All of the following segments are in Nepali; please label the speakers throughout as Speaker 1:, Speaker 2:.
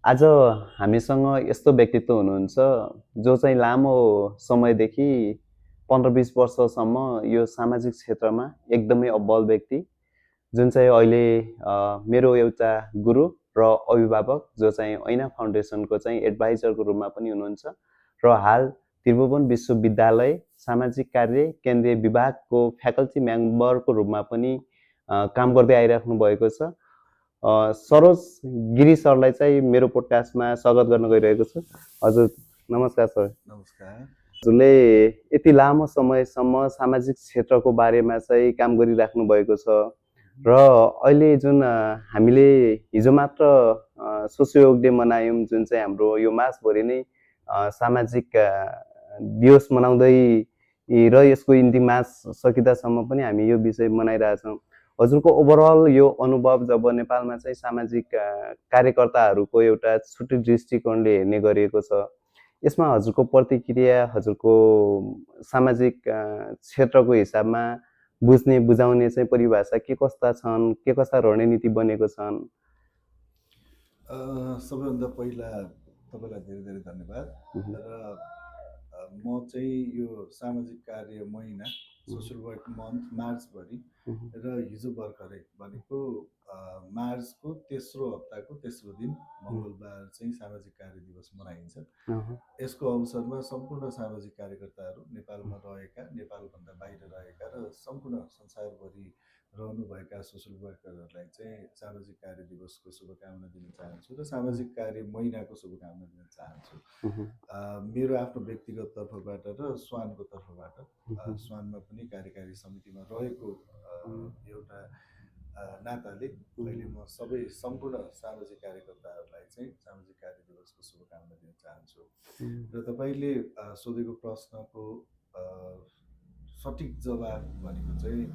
Speaker 1: आज हामीसँग यस्तो व्यक्तित्व हुनुहुन्छ जो चाहिँ लामो समयदेखि 15-20 वर्षसम्म यो सामाजिक क्षेत्रमा एकदमै अब्बल व्यक्ति जुन चाहिँ अहिले मेरो एउटा गुरु र अभिभावक जो चाहिँ ऐना फाउन्डेसनको चाहिँ एडभाइजरको रूपमा पनि हुनुहुन्छ र हाल त्रिभुवन विश्वविद्यालय सामाजिक कार्य केन्द्रीय विभागको फ्याकल्टी मेम्बरको रूपमा पनि काम गर्दै आइराख्नु भएको छ। सरोज गिरी सरलाई चाहिँ मेरो पोडकास्टमा स्वागत गर्न गइरहेको छु। हजुर नमस्कार सर।
Speaker 2: नमस्कार।
Speaker 1: हजुरले यति लामो समयसम्म सामाजिक क्षेत्रको बारेमा चाहिँ काम गरिराख्नु भएको छ र अहिले जुन हामीले हिजो मात्र सोसियो डे मनायौँ, जुन चाहिँ हाम्रो यो मासभरि नै सामाजिक दिवस मनाउँदै र यसको अन्तिम मास सकिँदासम्म पनि हामी यो विषय मनाइरहेछौँ। हजुरको ओभरअल यो अनुभव जब नेपालमा चाहिँ सामाजिक कार्यकर्ताहरूको एउटा छुट्टै दृष्टिकोणले हेर्ने गरिएको छ, यसमा हजुरको प्रतिक्रिया, हजुरको सामाजिक क्षेत्रको हिसाबमा बुझ्ने बुझाउने चाहिँ परिभाषा के कस्ता छन्, के कस्ता रणनीति बनेको छन्?
Speaker 2: सबैभन्दा पहिला तपाईँलाई धेरै धेरै धन्यवाद। र म चाहिँ यो सामाजिक कार्य महिना सोसियल वर्क मन्थ मार्चभरि र हिजो भर्खरै भनेको मार्चको तेस्रो हप्ताको तेस्रो दिन मङ्गलबार चाहिँ सामाजिक कार्य दिवस मनाइन्छ। यसको अवसरमा सम्पूर्ण सामाजिक कार्यकर्ताहरू नेपालमा रहेका, नेपालभन्दा बाहिर रहेका र सम्पूर्ण संसारभरि रहनुभएका सोसियल वर्करहरूलाई चाहिँ सामाजिक कार्य दिवसको शुभकामना दिन चाहन्छु र सामाजिक कार्य महिनाको शुभकामना दिन चाहन्छु। मेरो आफ्नो व्यक्तिगत तर्फबाट र स्वानको तर्फबाट, स्वानमा पनि कार्यकारी समितिमा रहेको एउटा नाताले अहिले म सबै सम्पूर्ण सामाजिक कार्यकर्ताहरूलाई चाहिँ सामाजिक कार्य दिवसको शुभकामना दिन चाहन्छु। र तपाईँले सोधेको प्रश्नको सठिक जवाब भनेको चाहिँ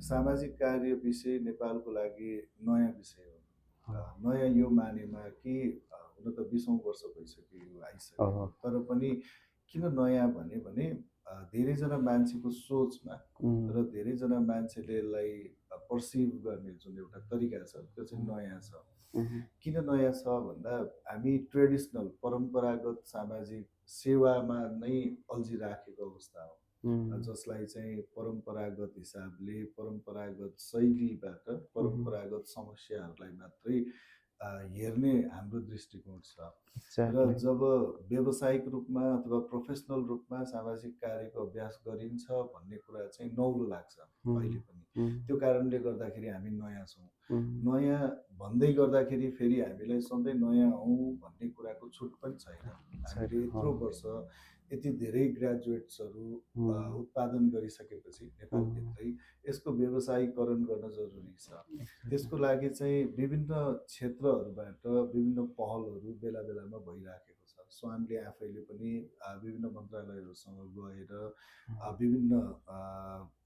Speaker 2: सामाजिक कार्य विषय नेपालको लागि नयाँ विषय हो। नयाँ यो मानेमा कि हुन त 20औं वर्ष भइसक्यो यो आइसक्यो, तर पनि किन नयाँ भने धेरैजना मान्छेको सोचमा र धेरैजना मान्छेले यसलाई पर्सिभ गर्ने जुन एउटा तरिका छ त्यो चाहिँ नयाँ छ। किन नयाँ छ भन्दा हामी ट्रेडिसनल परम्परागत सामाजिक सेवामा नै अल्झिराखेको अवस्था हो, जसलाई चाहिँ परम्परागत हिसाबले परम्परागत शैलीबाट परम्परागत समस्याहरूलाई मात्रै हेर्ने हाम्रो दृष्टिकोण छ। र जब व्यावसायिक रूपमा अथवा प्रोफेसनल रूपमा सामाजिक कार्यको अभ्यास गरिन्छ भन्ने कुरा चाहिँ नौलो लाग्छ अहिले पनि। त्यो कारणले गर्दाखेरि हामी नयाँ छौँ। नयाँ भन्दै गर्दाखेरि फेरि हामीलाई सधैँ नयाँ हौँ भन्ने कुराको छुट पनि छैन। हामीले यत्रो वर्ष यति धेरै ग्रेजुएट्सहरू उत्पादन गरिसकेपछि नेपालभित्रै यसको व्यवसायीकरण गर्न जरुरी छ। त्यसको लागि चाहिँ विभिन्न क्षेत्रहरूबाट विभिन्न पहलहरू बेला बेलामा भइराखेको छ। स्वानले आफैले पनि विभिन्न मन्त्रालयहरूसँग गएर विभिन्न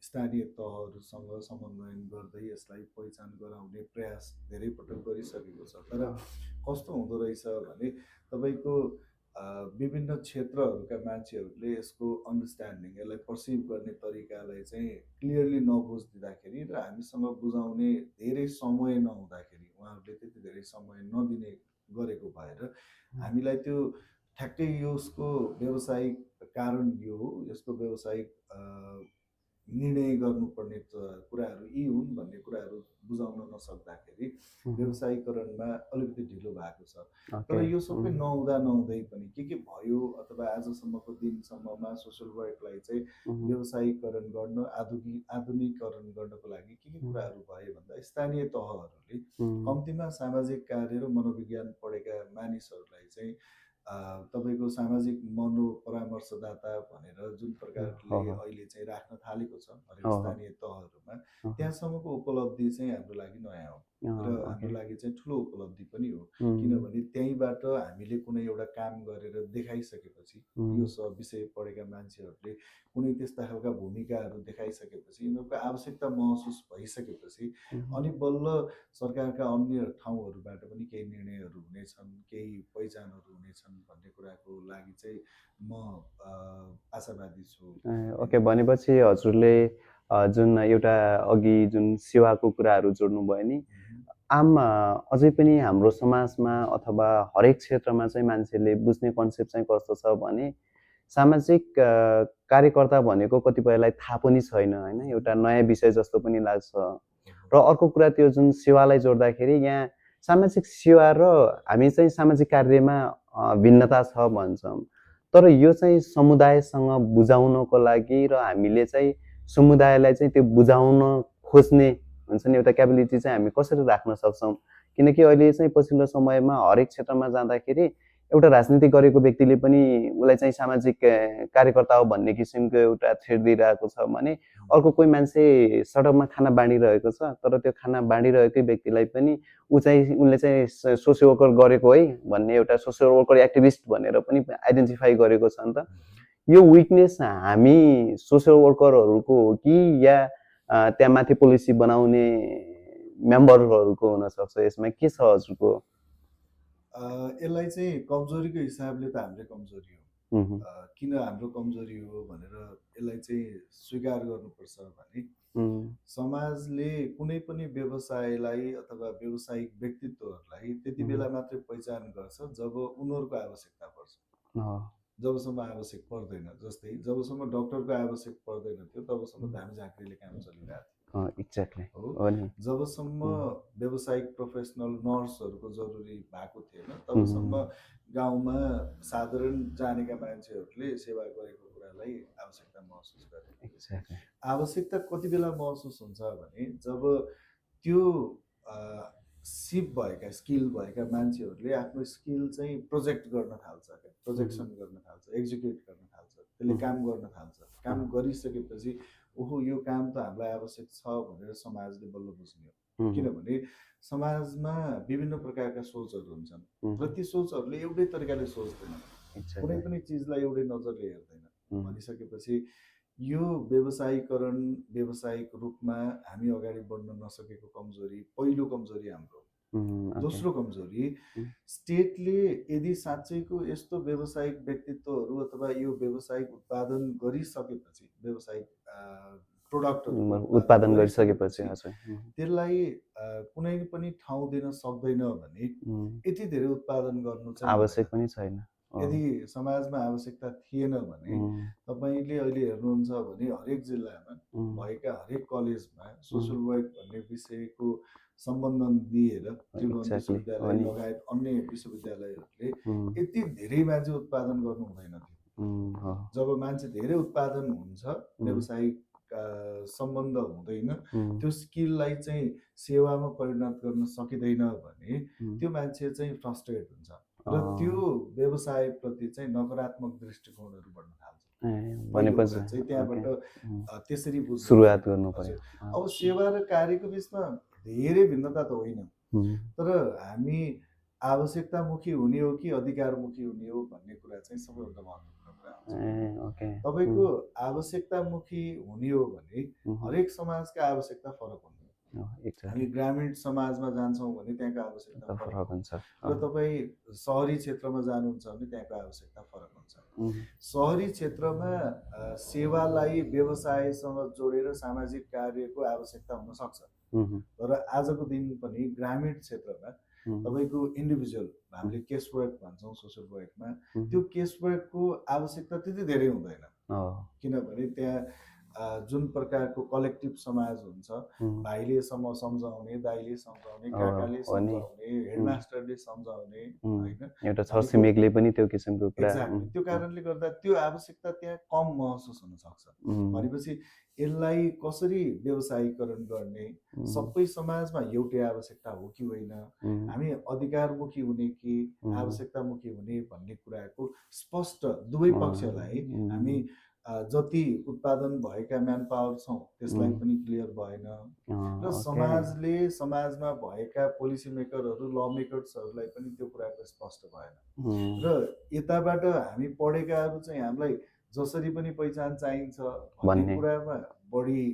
Speaker 2: स्थानीय तहहरूसँग समन्वयन गर्दै यसलाई पहिचान गराउने प्रयास धेरै पटक गरिसकेको छ। तर कस्तो हुँदो रहेछ भने तपाईँको विभिन्न क्षेत्रहरूका मान्छेहरूले यसको अन्डरस्ट्यान्डिङ, यसलाई पर्सिभ गर्ने तरिकालाई चाहिँ क्लियरली नबुझिदिँदाखेरि र हामीसँग बुझाउने धेरै समय नहुँदाखेरि, उहाँहरूले त्यति धेरै समय नदिने गरेको भएर हामीलाई त्यो ठ्याक्कै यसको व्यावसायिक कारण यो हो, यसको व्यावसायिक निर्णय गर्नुपर्ने कुराहरू यी हुन् भन्ने कुराहरू बुझाउन नसक्दाखेरि व्यवसायीकरणमा अलिकति ढिलो भएको छ। तर यो सबै नहुँदै पनि के भयो अथवा आजसम्मको दिनसम्ममा सोसियल वर्कलाई चाहिँ व्यवसायीकरण गर्न, आधुनिकीकरण गर्नको लागि के कुराहरू भए भन्दा स्थानीय तहहरूले कम्तीमा सामाजिक कार्य र मनोविज्ञान पढेका मानिसहरूलाई चाहिँ तपाईँको सामाजिक मनोपरामर्शदाता भनेर जुन प्रकारले अहिले चाहिँ राख्न थालेको छ हरेक स्थानीय तहहरूमा, त्यहाँसम्मको उपलब्धि चाहिँ हाम्रो लागि नयाँ हो र हाम्रो लागि चाहिँ ठुलो उपलब्धि पनि हो। किनभने त्यहीँबाट हामीले कुनै एउटा काम गरेर देखाइसकेपछि, यो सब विषय पढेका मान्छेहरूले कुनै त्यस्ता खालका भूमिकाहरू देखाइसकेपछि, यिनीहरूको आवश्यकता महसुस भइसकेपछि अनि बल्ल सरकारका अन्य ठाउँहरूबाट पनि केही निर्णयहरू हुनेछन्, केही पहिचानहरू हुनेछन् भन्ने कुराको लागि चाहिँ म आशावादी छु।
Speaker 1: ओके, भनेपछि हजुरले जुन एउटा अघि जुन सेवाको कुराहरू जोड्नु भयो नि, अझै पनि हाम्रो समाजमा अथवा हरेक क्षेत्रमा चाहिँ मान्छेले बुझ्ने कन्सेप्ट चाहिँ कस्तो छ भने सामाजिक कार्यकर्ता भनेको कतिपयलाई थाहा पनि छैन होइन, एउटा नयाँ विषय जस्तो पनि लाग्छ। र अर्को कुरा त्यो जुन सेवालाई जोड्दाखेरि यहाँ सामाजिक सेवा र हामी चाहिँ सामाजिक कार्यमा भिन्नता छ भन्छौँ। तर यो चाहिँ समुदायसँग बुझाउनको लागि र हामीले चाहिँ समुदायलाई चाहिँ त्यो बुझाउन खोज्ने हुन्छ नि एउटा क्यापेबिलिटी चाहिँ हामी कसरी राख्न सक्छौँ। किनकि अहिले चाहिँ पछिल्लो समयमा हरेक क्षेत्रमा जाँदाखेरि एउटा राजनीति गरेको व्यक्तिले पनि उसलाई चाहिँ सामाजिक कार्यकर्ता हो भन्ने किसिमको एउटा थ्रेड दिइरहेको छ भने अर्को कोही मान्छे सडकमा खाना बाँडिरहेको छ तर त्यो खाना बाँडिरहेकै व्यक्तिलाई पनि उनले चाहिँ सोसियल वर्कर गरेको है भन्ने एउटा सोसियल वर्कर एक्टिभिस्ट भनेर पनि आइडेन्टिफाई गरेको छ नि त। यो विकनेस हामी सोसियल वर्करहरूको हो कि या त्यहाँ माथि पोलिसी बनाउने मेम्बरहरूको हुनसक्छ? यसमा के छ हजुरको?
Speaker 2: यसलाई चाहिँ कमजोरीको हिसाबले त हाम्रै कमजोरी हो। किन हाम्रो कमजोरी हो भनेर यसलाई चाहिँ स्वीकार गर्नुपर्छ भने समाजले कुनै पनि व्यवसायलाई अथवा व्यावसायिक व्यक्तित्वहरूलाई त्यति बेला मात्रै पहिचान गर्छ जब उनीहरूको आवश्यकता पर्छ। जबसम्म आवश्यक पर्दैन, जस्तै जबसम्म डक्टरको आवश्यक पर्दैन थियो तबसम्म धामी झाँक्रीले काम चलिरहेको थियो।
Speaker 1: एक्ज्याक्टली
Speaker 2: हो। जबसम्म व्यावसायिक प्रोफेसनल नर्सहरूको जरुरी भएको थिएन तबसम्म गाउँमा साधारण जानेका मान्छेहरूले सेवा गरेको कुरालाई आवश्यकता महसुस गरे। आवश्यकता कति बेला महसुस हुन्छ भने जब त्यो सिप भएका स्किल भएका मान्छेहरूले आफ्नो स्किल चाहिँ प्रोजेक्ट गर्न थाल्छ, प्रोजेक्सन गर्न थाल्छ, एक्जिक्युट गर्न थाल्छ, त्यसले काम गर्न थाल्छ। काम गरिसकेपछि ओहो यो काम त हामीलाई आवश्यक छ भनेर समाजले बल्ल बुझ्ने हो। किनभने समाजमा विभिन्न प्रकारका सोचहरू हुन्छन् र ती सोचहरूले एउटै तरिकाले सोच्दैनन्, कुनै पनि चिजलाई एउटै नजरले हेर्दैन। भनिसकेपछि यो व्यवसायीकरण व्यावसायिक रूपमा हामी अगाडि बढ्न नसकेको कमजोरी पहिलो कमजोरी हाम्रो। दोस्रो कमजोरी स्टेटले यदि साँच्चैको यस्तो व्यावसायिक व्यक्तित्वहरू अथवा यो व्यावसायिक उत्पादन गरिसकेपछि व्यावसायिक प्रोडक्टहरू
Speaker 1: उत्पादन गरिसकेपछि
Speaker 2: त्यसलाई कुनै पनि ठाउँ दिन सक्दैन भने यति धेरै उत्पादन गर्नु चाहिँ
Speaker 1: आवश्यक पनि छैन।
Speaker 2: यदि समाजमा आवश्यकता थिएन भने तपाईँले अहिले हेर्नुहुन्छ भने हरेक जिल्लामा भएका हरेक कलेजमा सोसियल वर्क भन्ने विषयको सम्बन्धन दिएर त्रिभुवन विश्वविद्यालय लगायत अन्य विश्वविद्यालयहरूले यति धेरै मान्छे उत्पादन गर्नु हुँदैन थियो। जब मान्छे धेरै उत्पादन हुन्छ व्यावसायिक सम्बन्ध हुँदैन, त्यो स्किललाई चाहिँ सेवामा परिणत गर्न सकिँदैन भने त्यो मान्छे चाहिँ फ्रस्ट्रेट हुन्छ र त्यो व्यवसायप्रति चाहिँ नकारात्मक दृष्टिकोणहरू बढ्न थाल्छ।
Speaker 1: भनेपछि
Speaker 2: चाहिँ त्यहाँबाट त्यसरी
Speaker 1: सुरुवात गर्नु पर्यो।
Speaker 2: अब सेवा र कार्यको बिचमा धेरै भिन्नता त होइन, तर हामी आवश्यकतामुखी हुने हो कि अधिकारमुखी हुने हो भन्ने कुरा चाहिँ सबैभन्दा महत्त्वपूर्ण कुरा हुन्छ। तपाईँको आवश्यकतामुखी हुने हो भने हरेक समाजका आवश्यकता फरक हुन्छ। हामी ग्रामीण समाजमा जान्छौँ भने त्यहाँको आवश्यकता फरक हुन्छ र तपाईँ सहरी क्षेत्रमा जानुहुन्छ भने त्यहाँको आवश्यकता फरक हुन्छ। सहरी क्षेत्रमा सेवालाई व्यवसायसँग जोडेर सामाजिक कार्यको आवश्यकता हुन सक्छ, तर आजको दिन पनि ग्रामीण क्षेत्रमा तपाईँको इन्डिभिजुअल हामीले केस वर्क भन्छौँ सोसियल वर्कमा, त्यो केस वर्कको आवश्यकता त्यति धेरै हुँदैन। किनभने त्यहाँ जुन प्रकारको कलेक्टिभ समाज हुन्छ, भाइले सम्झाउने, दाइले सम्झाउने, काकाले सम्झाउने, हेडमास्टरले सम्झाउने, होइन,
Speaker 1: एउटा छरछिमेकले पनि त्यो किसिमको कुरा।
Speaker 2: त्यो कारणले गर्दा त्यो आवश्यकता त्यहाँ कम महसुस हुन सक्छ। भनेपछि यसलाई कसरी व्यवसायीकरण गर्ने, सबै समाजमा एउटै आवश्यकता हो कि होइन, हामी अधिकारमुखी हुने कि आवश्यकतामुखी हुने भन्ने कुराको स्पष्ट दुवै पक्षलाई हामी जति उत्पादन भएका म्यान पावर छौँ त्यसलाई पनि क्लियर भएन र समाजले समाजमा भएका पोलिसी मेकरहरू ल मेकर्सहरूलाई पनि त्यो कुराको स्पष्ट भएन र यताबाट हामी पढेकाहरू चाहिँ हामीलाई जसरी पनि पहिचान चाहिन्छ भन्ने कुरामा बढी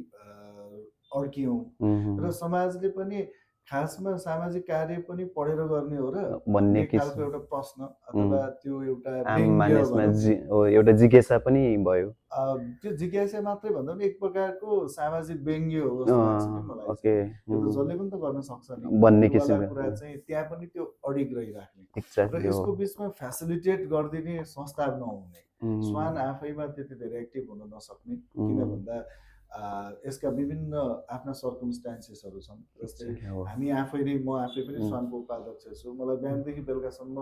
Speaker 2: अड्कियौँ र समाजले पनि खासमा सामाजिक कार्य पनि पढेर गर्ने हो र
Speaker 1: भन्ने
Speaker 2: एक खालको एउटा प्रश्न अथवा त्यो एउटा
Speaker 1: आम
Speaker 2: व्यङ्ग्य
Speaker 1: मानिसमा
Speaker 2: भनौँ
Speaker 1: एउटा जिज्ञासा पनि भयो।
Speaker 2: त्यो जिज्ञासा मात्रै भन्दा पनि एक प्रकारको सामाजिक व्यङ्ग्य हो जस्तो लाग्छ कि मलाई
Speaker 1: ओके
Speaker 2: चाहिँ। त्यो त जसले पनि त गर्न सक्छ नि
Speaker 1: भन्ने
Speaker 2: त्यो वाला
Speaker 1: किसिमको
Speaker 2: कुरा चाहिँ त्यहाँ पनि त्यो अडिग रहिराख्ने र
Speaker 1: एक्ज्याक्टली हो।
Speaker 2: यसको बिचमा फेसिलिटेट गरिदिने संस्था नहुने, स्वान आफैमा त्यति धेरै एक्टिभ हुन नसक्ने, किन भन्दा यसका विभिन्न आफ्ना सर्कमस्टान्सेसहरू छन्। जस्तै हामी आफै नै म आफै पनि स्वानको उपाध्यक्ष छु, मलाई बिहानदेखि बेलुकासम्म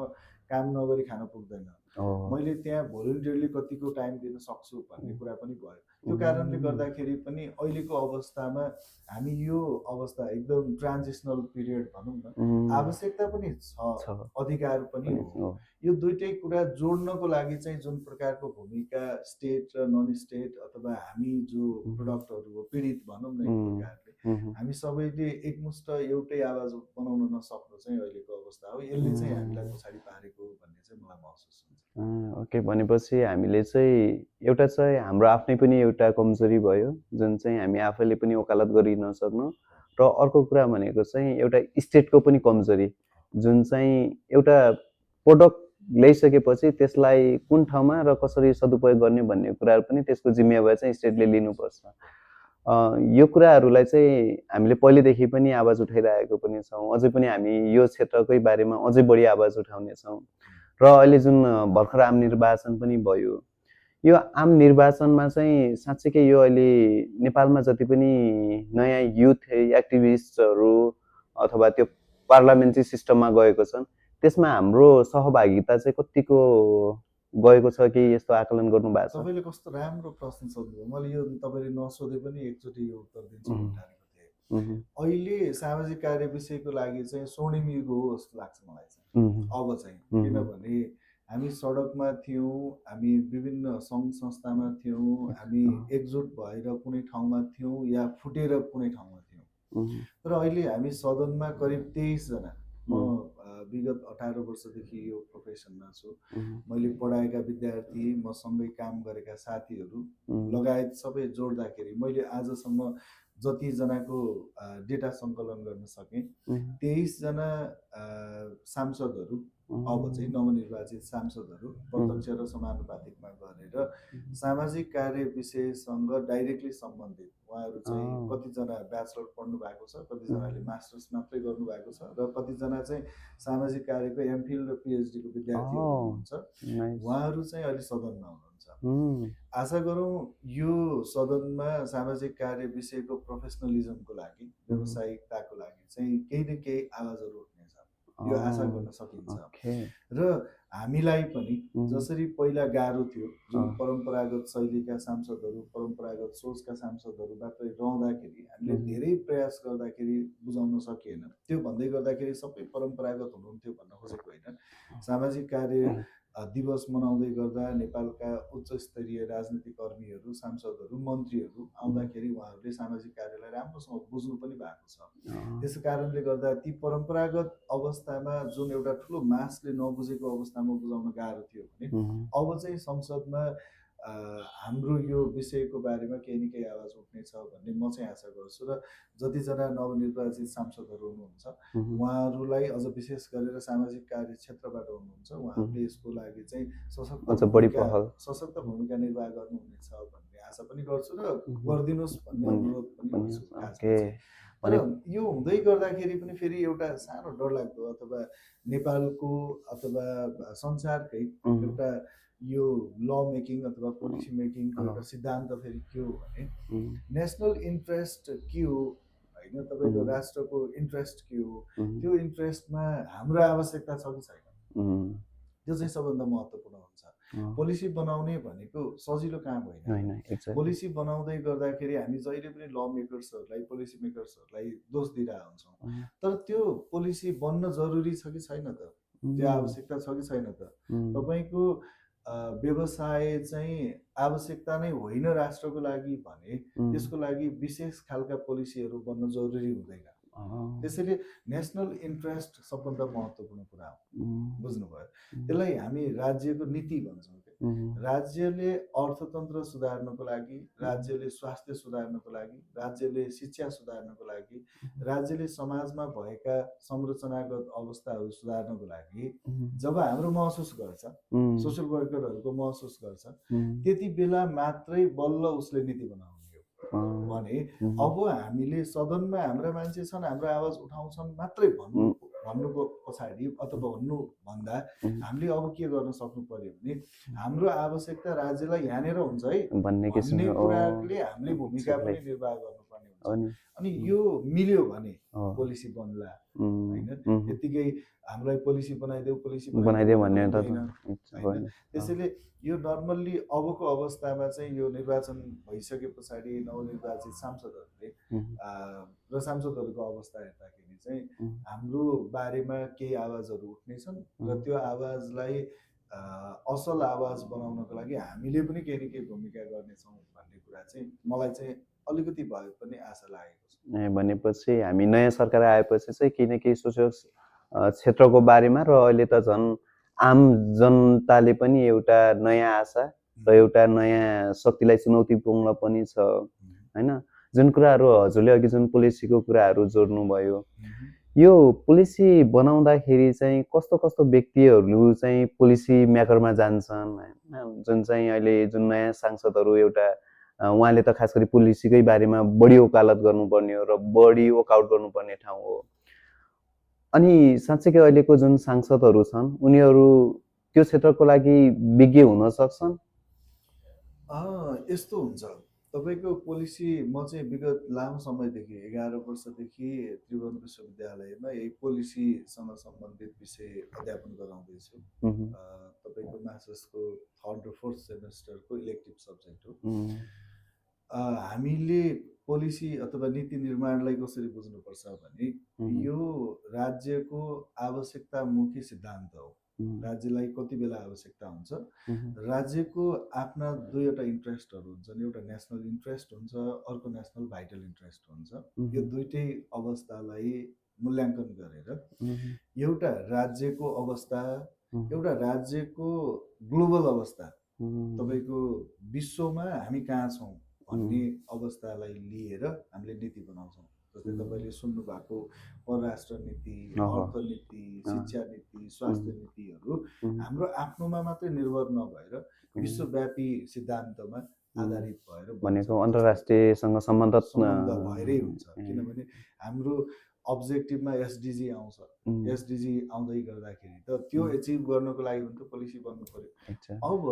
Speaker 2: काम नगरी खान पुग्दैन, मैले त्यहाँ भोलिन्टियरली कतिको टाइम दिन सक्छु भन्ने कुरा पनि भयो। त्यो कारणले गर्दाखेरि पनि अहिलेको अवस्थामा हामी यो अवस्था एकदम ट्रान्जिसनल पिरियड भनौँ न, आवश्यकता पनि छ, अधिकार पनि हो। यो दुइटै कुरा जोड्नको लागि चाहिँ जुन प्रकारको भूमिका स्टेट र नन स्टेट अथवा हामी जो प्रोडक्टहरू हो पीडित भनौँ न एक प्रकारले, हामी सबैले एकमुष्ट एउटै आवाज बनाउन नसक्नु चाहिँ अहिलेको अवस्था हो। यसले चाहिँ हामीलाई पछाडि पारेको भन्ने चाहिँ मलाई महसुस हुन्छ।
Speaker 1: ओके, भनेपछि हामीले चाहिँ एउटा चाहिँ हाम्रो आफ्नै पनि एउटा कमजोरी भयो जुन चाहिँ हामी आफैले पनि वकालत गरि नसक्नु, र अर्को कुरा भनेको चाहिँ एउटा स्टेटको पनि कमजोरी जुन चाहिँ एउटा प्रोडक्ट ल्याइसकेपछि त्यसलाई कुन ठाउँमा र कसरी सदुपयोग गर्ने भन्ने कुराहरू पनि त्यसको जिम्मेवारी चाहिँ स्टेटले लिनुपर्छ। यो कुराहरूलाई चाहिँ हामीले पहिलेदेखि पनि आवाज उठाइरहेको पनि छौँ, अझै पनि हामी यो क्षेत्रकै बारेमा अझै बढी आवाज उठाउनेछौँ। र अहिले जुन भर्खर आम निर्वाचन पनि भयो, यो आम निर्वाचनमा चाहिँ साँच्चीकै यो अहिले नेपालमा जति पनि नयाँ युथ एक्टिभिस्टहरू अथवा त्यो पार्लियामेन्ट्री सिस्टममा गएको छन् त्यसमा हाम्रो सहभागिता चाहिँ कतिको गएको छ कि यस्तो आकलन गर्नु भएको छ?
Speaker 2: तपाईँले कस्तो राम्रो प्रश्न सोध्नुभयो। मैले यो तपाईँले नसोधे पनि एकचोटि यो उत्तर दिन्छु ठानेको थिएँ। अहिले सामाजिक कार्य विषयको लागि चाहिँ स्वर्णिम युग हो जस्तो लाग्छ मलाई चाहिँ अब चाहिँ, किनभने हामी सडकमा थियौँ, हामी विभिन्न सङ्घ संस्थामा थियौँ, हामी एकजुट भएर कुनै ठाउँमा थियौँ या फुटेर कुनै ठाउँमा थियौँ। तर अहिले हामी सदनमा करिब 23 जना, म विगत 18 वर्षदेखि यो प्रोफेसनमा छु, मैले पढाएका विद्यार्थी, मसँगै काम गरेका साथीहरू लगायत सबै जोड्दाखेरि मैले आजसम्म जतिजनाको डेटा सङ्कलन गर्न सकेँ 23 जना सांसदहरू, अब चाहिँ नवनिर्वाचित सांसदहरू प्रत्यक्ष र समानुपातिकमा गरेर सामाजिक कार्य विषयसँग डाइरेक्टली सम्बन्धित उहाँहरू चाहिँ कतिजना ब्याचलर पढ्नु भएको छ, कतिजनाले मास्टर्स मात्रै गर्नुभएको छ र कतिजना चाहिँ सामाजिक कार्यको एमफिल र पिएचडीको विद्यार्थीहरू हुनुहुन्छ। उहाँहरू चाहिँ अहिले सदनमा हुनुहुन्छ। आशा गरौँ यो सदनमा सामाजिक कार्य विषयको प्रोफेसनलिजमको लागि, व्यावसायिकताको लागि चाहिँ केही न केही आवाजहरू उठ्नेछ, यो आशा गर्न सकिन्छ। र हामीलाई पनि जसरी पहिला गाह्रो थियो, जुन परम्परागत शैलीका सांसदहरू, परम्परागत सोचका सांसदहरू मात्रै रहँदाखेरि हामीले धेरै प्रयास गर्दाखेरि बुझाउन सकिएन। त्यो भन्दै गर्दाखेरि सबै परम्परागत हुनुहुन्थ्यो भन्न खोजेको होइन। सामाजिक कार्य दिवस मनाउँदै गर्दा नेपालका उच्च स्तरीय राजनीतिक कर्मीहरू, सांसदहरू, मन्त्रीहरू आउँदाखेरि उहाँहरूले सामाजिक कार्यलाई राम्रोसँग बुझ्नु पनि भएको छ। त्यसै कारणले गर्दा ती परम्परागत अवस्थामा जुन एउटा ठुलो मासले नबुझेको अवस्थामा बुझाउन गाह्रो थियो भने अब चाहिँ संसदमा हाम्रो यो विषयको बारेमा केही न केही आवाज उठ्नेछ भन्ने म चाहिँ आशा गर्छु। र जतिजना नवनिर्वाचित सांसदहरू हुनुहुन्छ उहाँहरूलाई अझ विशेष गरेर सामाजिक कार्य क्षेत्रबाट हुनुहुन्छ, उहाँहरूले यसको लागि चाहिँ सशक्त भूमिका निर्वाह गर्नुहुनेछ भन्ने आशा पनि गर्छु र गरिदिनुहोस् भन्ने अनुरोध पनि गर्छु। तर यो हुँदै गर्दाखेरि पनि फेरि एउटा सानो डरलाग्दो अथवा नेपालको अथवा संसारकै एउटा यो ल मेकिङ अथवा पोलिसी मेकिङको एउटा सिद्धान्त फेरि के हो भने नेसनल इन्ट्रेस्ट के हो होइन, तपाईँको राष्ट्रको इन्ट्रेस्ट के हो, त्यो इन्ट्रेस्टमा हाम्रो आवश्यकता छ कि छैन, त्यो चाहिँ सबभन्दा महत्त्वपूर्ण हुन्छ। पोलिसी बनाउने भनेको सजिलो काम होइन। पोलिसी बनाउँदै गर्दाखेरि हामी जहिले पनि ल मेकर्सहरूलाई, पोलिसी मेकर्सहरूलाई दोष दिइरहेको हुन्छौँ, तर त्यो पोलिसी बन्न जरुरी छ कि छैन त, त्यो आवश्यकता छ कि छैन त। तपाईँको व्यवसाय चाहिँ आवश्यकता नै होइन राष्ट्रको लागि भने त्यसको लागि विशेष खालका पोलिसीहरू बन्न जरुरी हुँदैन। त्यसैले नेसनल इन्ट्रेस्ट सबभन्दा महत्त्वपूर्ण कुरा हो, बुझ्नुभयो। त्यसलाई हामी राज्यको नीति भन्छौँ कि राज्यले अर्थतन्त्र सुधार्नको लागि, राज्यले स्वास्थ्य सुधार्नको लागि, राज्यले शिक्षा सुधार्नको लागि, राज्यले समाजमा भएका संरचनागत अवस्थाहरू सुधार्नको लागि जब हाम्रो महसुस गर्छ, सोसल वर्करहरूको महसुस गर्छ, त्यति बेला मात्रै बल्ल उसले नीति बनाउने हो। भने अब हामीले सदनमा हाम्रा मान्छे छन्, हाम्रो आवाज उठाउँछन् मात्रै भन्नुको पछाडि अथवा भन्नुभन्दा हामीले अब के गर्न सक्नु पर्यो भने हाम्रो आवश्यकता राज्यलाई यहाँनिर हुन्छ है भन्ने कुराले हामीले भूमिका पनि निर्वाह गर्नुपर्ने हुन्छ। अनि यो मिल्यो भने पोलिसी बन्ला होइन, यतिकै हामीलाई पोलिसी बनाइदेऊ भन्ने होइन। त्यसैले यो नर्मल्ली अबको अवस्थामा चाहिँ यो निर्वाचन भइसके पछाडि नवनिर्वाचित सांसदहरूले र सांसदहरूको अवस्था हेर्दाखेरि चाहिँ हाम्रो बारेमा केही आवाजहरू उठ्नेछन् र त्यो आवाजलाई असल आवाज बनाउनको लागि हामीले पनि केही न केही भूमिका गर्नेछौँ भन्ने कुरा चाहिँ मलाई चाहिँ अलिकति भए पनि आशा लागेको छ।
Speaker 1: भनेपछि हामी नयाँ सरकार आएपछि चाहिँ केही न केही सोसियल क्षेत्रको बारेमा र अहिले त झन् आम जनताले पनि एउटा नयाँ आशा र एउटा नयाँ शक्तिलाई चुनौतीपूर्ण पनि छ होइन। जुन कुराहरू हजुरले अघि जुन पोलिसीको कुराहरू जोड्नुभयो, यो पोलिसी बनाउँदाखेरि चाहिँ कस्तो कस्तो व्यक्तिहरू चाहिँ पोलिसी मेकरमा जान्छन् होइन, जुन चाहिँ अहिले जुन नयाँ सांसदहरू एउटा उहाँले त खास गरी पोलिसीकै बारेमा बढी वकालत गर्नुपर्ने हो र बढी वर्कआउट गर्नुपर्ने ठाउँ हो। अनि साँच्चै अहिलेको जुन सांसदहरू छन् उनीहरू त्यो क्षेत्रको लागि विज्ञ हुन सक्छन्?
Speaker 2: यस्तो हुन्छ, तपाईँको पोलिसी म चाहिँ विगत लामो समयदेखि 11 वर्षदेखि त्रिभुवन विश्वविद्यालयमा यही पोलिसीसँग सम्बन्धित विषय अध्यापन गराउँदैछु। तपाईँको मास्टर्सको 3rd र 4th सेमेस्टरको इलेक्टिभ सब्जेक्ट हो। हामीले पोलिसी अथवा नीति निर्माणलाई कसरी बुझ्नुपर्छ भने यो राज्यको आवश्यकतामुखी सिद्धान्त हो। राज्यलाई कति बेला आवश्यकता हुन्छ, राज्यको आफ्ना दुईवटा इन्ट्रेस्टहरू हुन्छन्, एउटा नेसनल इन्ट्रेस्ट हुन्छ, अर्को नेसनल भाइटल इन्ट्रेस्ट हुन्छ। यो दुईटै अवस्थालाई मूल्याङ्कन गरेर एउटा राज्यको अवस्था, एउटा राज्यको ग्लोबल अवस्था, तपाईँको विश्वमा हामी कहाँ छौँ भन्ने अवस्थालाई लिएर हामीले नीति बनाउँछौँ। जस्तै तपाईँले सुन्नु भएको परराष्ट्र नीति, अर्थनीति, शिक्षा नीति, स्वास्थ्य नीतिहरू हाम्रो आफ्नोमा मात्रै निर्भर नभएर विश्वव्यापी सिद्धान्तमा आधारित भएर
Speaker 1: भनेको अन्तर्राष्ट्रियसँग सम्बन्ध
Speaker 2: भएरै हुन्छ। किनभने हाम्रो अब्जेक्टिभमा एसडिजी आउँछ, एसडिजी आउँदै गर्दाखेरि त त्यो एचिभ गर्नको लागि पनि त पोलिसी बन्नु पर्यो। अब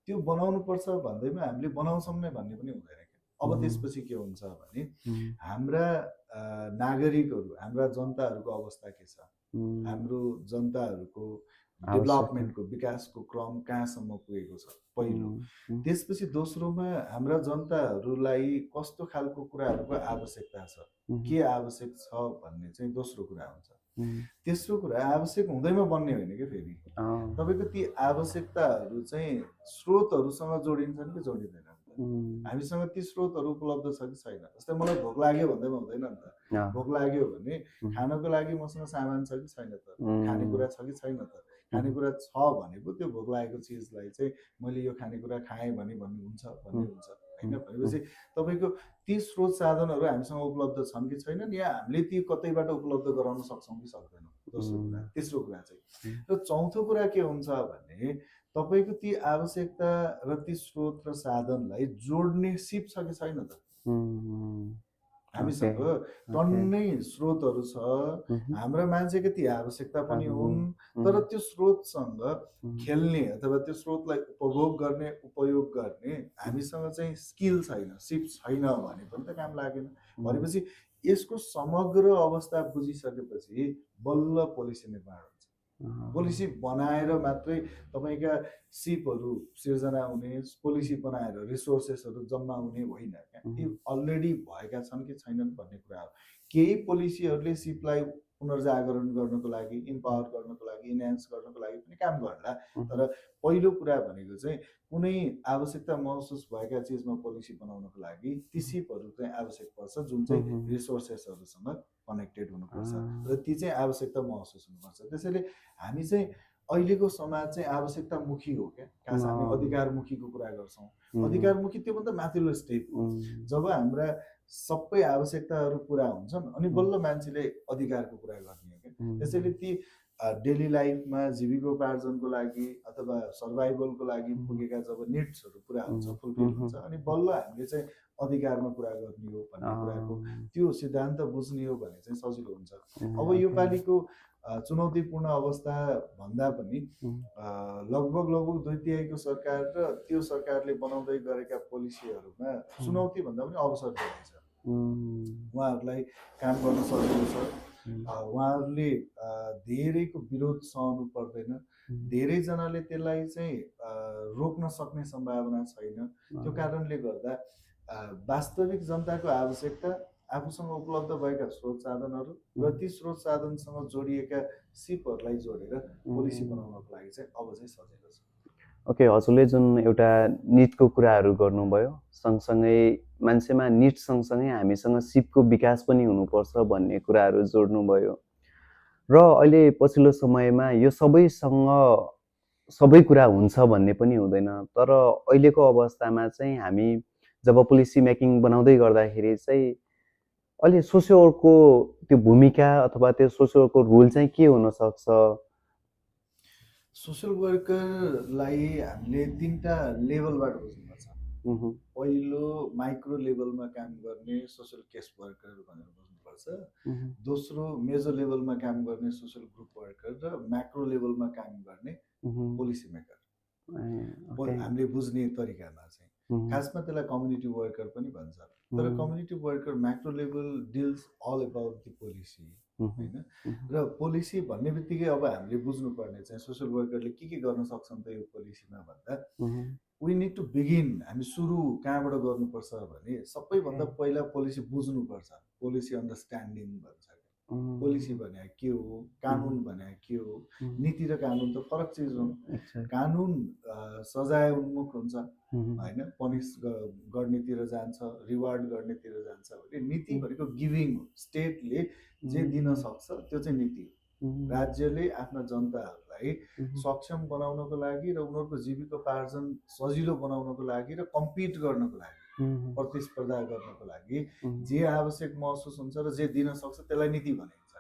Speaker 2: त्यो बनाउनु पर्छ भन्दैमा हामीले बनाउँछौँ नै भन्ने पनि हुँदैन। अब त्यसपछि के हुन्छ भने हाम्रा नागरिकहरू, हाम्रा जनताहरूको अवस्था के छ, हाम्रो जनताहरूको डेभलपमेन्टको विकासको क्रम कहाँसम्म पुगेको छ पहिलो। त्यसपछि दोस्रोमा हाम्रा जनताहरूलाई कस्तो खालको कुराहरूको आवश्यकता छ, के आवश्यक छ भन्ने चाहिँ दोस्रो कुरा हुन्छ। तेस्रो कुरा आवश्यक हुँदैमा बन्ने होइन कि फेरि तपाईँको ती आवश्यकताहरू चाहिँ स्रोतहरूसँग जोडिन्छन् कि जोडिँदैन। हामीसँग ती स्रोतहरू उपलब्ध छ कि छैन। जस्तै मलाई भोक लाग्यो भन्दैमा हुँदैन नि त। भोक लाग्यो भने खानको लागि मसँग सामान छ कि छैन त, खानेकुरा छ कि छैन त। खानेकुरा छ भने पो त्यो भोक लागेको चिजलाई चाहिँ मैले यो खानेकुरा खाएँ भने भन्ने हुन्छ होइन। भनेपछि तपाईँको ती स्रोत साधनहरू हामीसँग उपलब्ध छन् कि छैनन्, या हामीले ती कतैबाट उपलब्ध गराउन सक्छौँ कि सक्दैनौँ, दोस्रो कुरा। तेस्रो कुरा चाहिँ र चौथो कुरा के हुन्छ भने तपाईँको ती आवश्यकता र ती स्रोत र साधनलाई जोड्ने सिप छ कि छैन त। हामीसँग टन्नै स्रोतहरू छ, हाम्रा मान्छेको ती आवश्यकता पनि हुन्, तर त्यो स्रोतसँग खेल्ने अथवा त्यो स्रोतलाई उपभोग गर्ने, उपयोग गर्ने हामीसँग चाहिँ स्किल छैन, सिप छैन भने पनि त काम लागेन। भनेपछि यसको समग्र अवस्था बुझिसकेपछि बल्ल पोलिसी निर्माण हुन्छ। पोलिसी बनाएर मात्रै तपाईँका सिपहरू सिर्जना हुने, पोलिसी बनाएर रिसोर्सेसहरू जम्मा हुने होइन क्या। ती अलरेडी भएका छन् कि छैनन् भन्ने कुरा हो। केही पोलिसीहरूले सिपलाई पुनर्जागरण गर्नको लागि, इम्पावर गर्नको लागि, इन्हान्स गर्नको लागि पनि काम गर्ला।
Speaker 1: Mhm.
Speaker 2: तर पहिलो कुरा भनेको चाहिँ कुनै आवश्यकता महसुस भएका चिजमा पोलिसी बनाउनको लागि ती सिपहरू चाहिँ आवश्यक पर्छ, जुन चाहिँ
Speaker 1: Mhm.
Speaker 2: रिसोर्सेसहरूसँग कनेक्टेड हुनुपर्छ
Speaker 1: Ah.
Speaker 2: र ती चाहिँ आवश्यकता महसुस हुनुपर्छ। त्यसैले हामी चाहिँ अहिलेको समाज चाहिँ आवश्यकतामुखी हो क्या, खास हामी
Speaker 1: Ah.
Speaker 2: अधिकारमुखीको कुरा गर्छौँ।
Speaker 1: Mhm.
Speaker 2: अधिकारमुखी त्योभन्दा माथिल्लो स्टेप हो। जब हाम्रा सबै आवश्यकताहरू पुरा हुन्छन् अनि बल्ल मान्छेले अधिकारको कुरा गर्ने हो क्या। त्यसैले ती डेली लाइफमा जीविकोपार्जनको लागि अथवा सर्भाइभलको लागि पुगेका जब निड्सहरू पुरा हुन्छ, फुलफिल हुन्छ, अनि बल्ल हामीले चाहिँ अधिकारमा कुरा गर्ने हो भन्ने कुराको त्यो सिद्धान्त बुझ्ने हो भने चाहिँ सजिलो हुन्छ। अब यो पालिको चुनौतीपूर्ण अवस्था भन्दा पनि लगभग 2/3 सरकार र त्यो सरकारले बनाउँदै गरेका पोलिसीहरूमा चुनौती भन्दा पनि अवसर धेरै छ। उहाँहरूलाई काम गर्न सजिलो छ। उहाँहरूले धेरैको विरोध सहनु पर्दैन। धेरैजनाले त्यसलाई चाहिँ रोक्न सक्ने सम्भावना छैन। त्यो कारणले गर्दा वास्तविक जनताको आवश्यकता, आफूसँग उपलब्ध भएका स्रोत साधनहरू र ती स्रोत साधनसँग जोडिएका सिपहरूलाई जोडेर पोलिसी बनाउनको लागि चाहिँ अब चाहिँ सजिलो छ।
Speaker 1: ओके, हजुरले जुन एउटा निडको कुराहरू गर्नुभयो, सँगसँगै मान्छेमा निड सँगसँगै हामीसँग सिपको विकास पनि हुनुपर्छ भन्ने कुराहरू जोड्नुभयो र अहिले पछिल्लो समयमा यो सबैसँग सबै कुरा हुन्छ भन्ने पनि हुँदैन। तर अहिलेको अवस्थामा चाहिँ हामी जब पोलिसी मेकिङ बनाउँदै गर्दाखेरि चाहिँ अहिले सोसियल वर्कको त्यो भूमिका अथवा त्यो सोसियल वर्कको रोल चाहिँ के हुनसक्छ?
Speaker 2: सोसियल वर्करलाई हामीले 3टा लेभलबाट बुझ्नुपर्छ। पहिलो माइक्रो लेभलमा काम गर्ने सोसियल केस वर्कर भनेर बुझ्नुपर्छ। दोस्रो मेजर लेभलमा काम गर्ने सोसियल ग्रुप वर्कर र म्याक्रो लेभलमा काम गर्ने पोलिसी मेकर। हामीले बुझ्ने तरिकामा चाहिँ खासमा त्यसलाई कम्युनिटी वर्कर पनि भन्छ। तर community worker macro level deals all about the policy हैन। र पोलिसी भन्ने बित्तिकै अब हामीले बुझ्नुपर्ने चाहिँ सोसियल वर्करले के गर्न सक्छन् त यो पोलिसीमा भन्दा वी निड टु बिगिन। हामी सुरु कहाँबाट गर्नुपर्छ भने सबैभन्दा पहिला पोलिसी बुझ्नुपर्छ। पोलिसी अन्डरस्ट्यान्डिङ भन्छ। पोलिसी भने के हो, कानुन भने के हो। नीति र कानुन त फरक चिज हो। कानुन सजाय उन्मुख हुन्छ हैन, पनिस गर्नेतिर जान्छ, रिवार्ड गर्नेतिर जान्छ भने नीति भनेको गिभिङ हो। स्टेटले जे दिन सक्छ त्यो चाहिँ नीति हो। राज्यले आफ्ना जनताहरूलाई सक्षम बनाउनको लागि र उनीहरूको जीविकोपार्जन सजिलो बनाउनको लागि र कम्पिट गर्नको लागि, प्रतिस्पर्धा गर्नको लागि जे आवश्यक महसुस हुन्छ र जे दिन सक्छ त्यसलाई नीति भनिन्छ।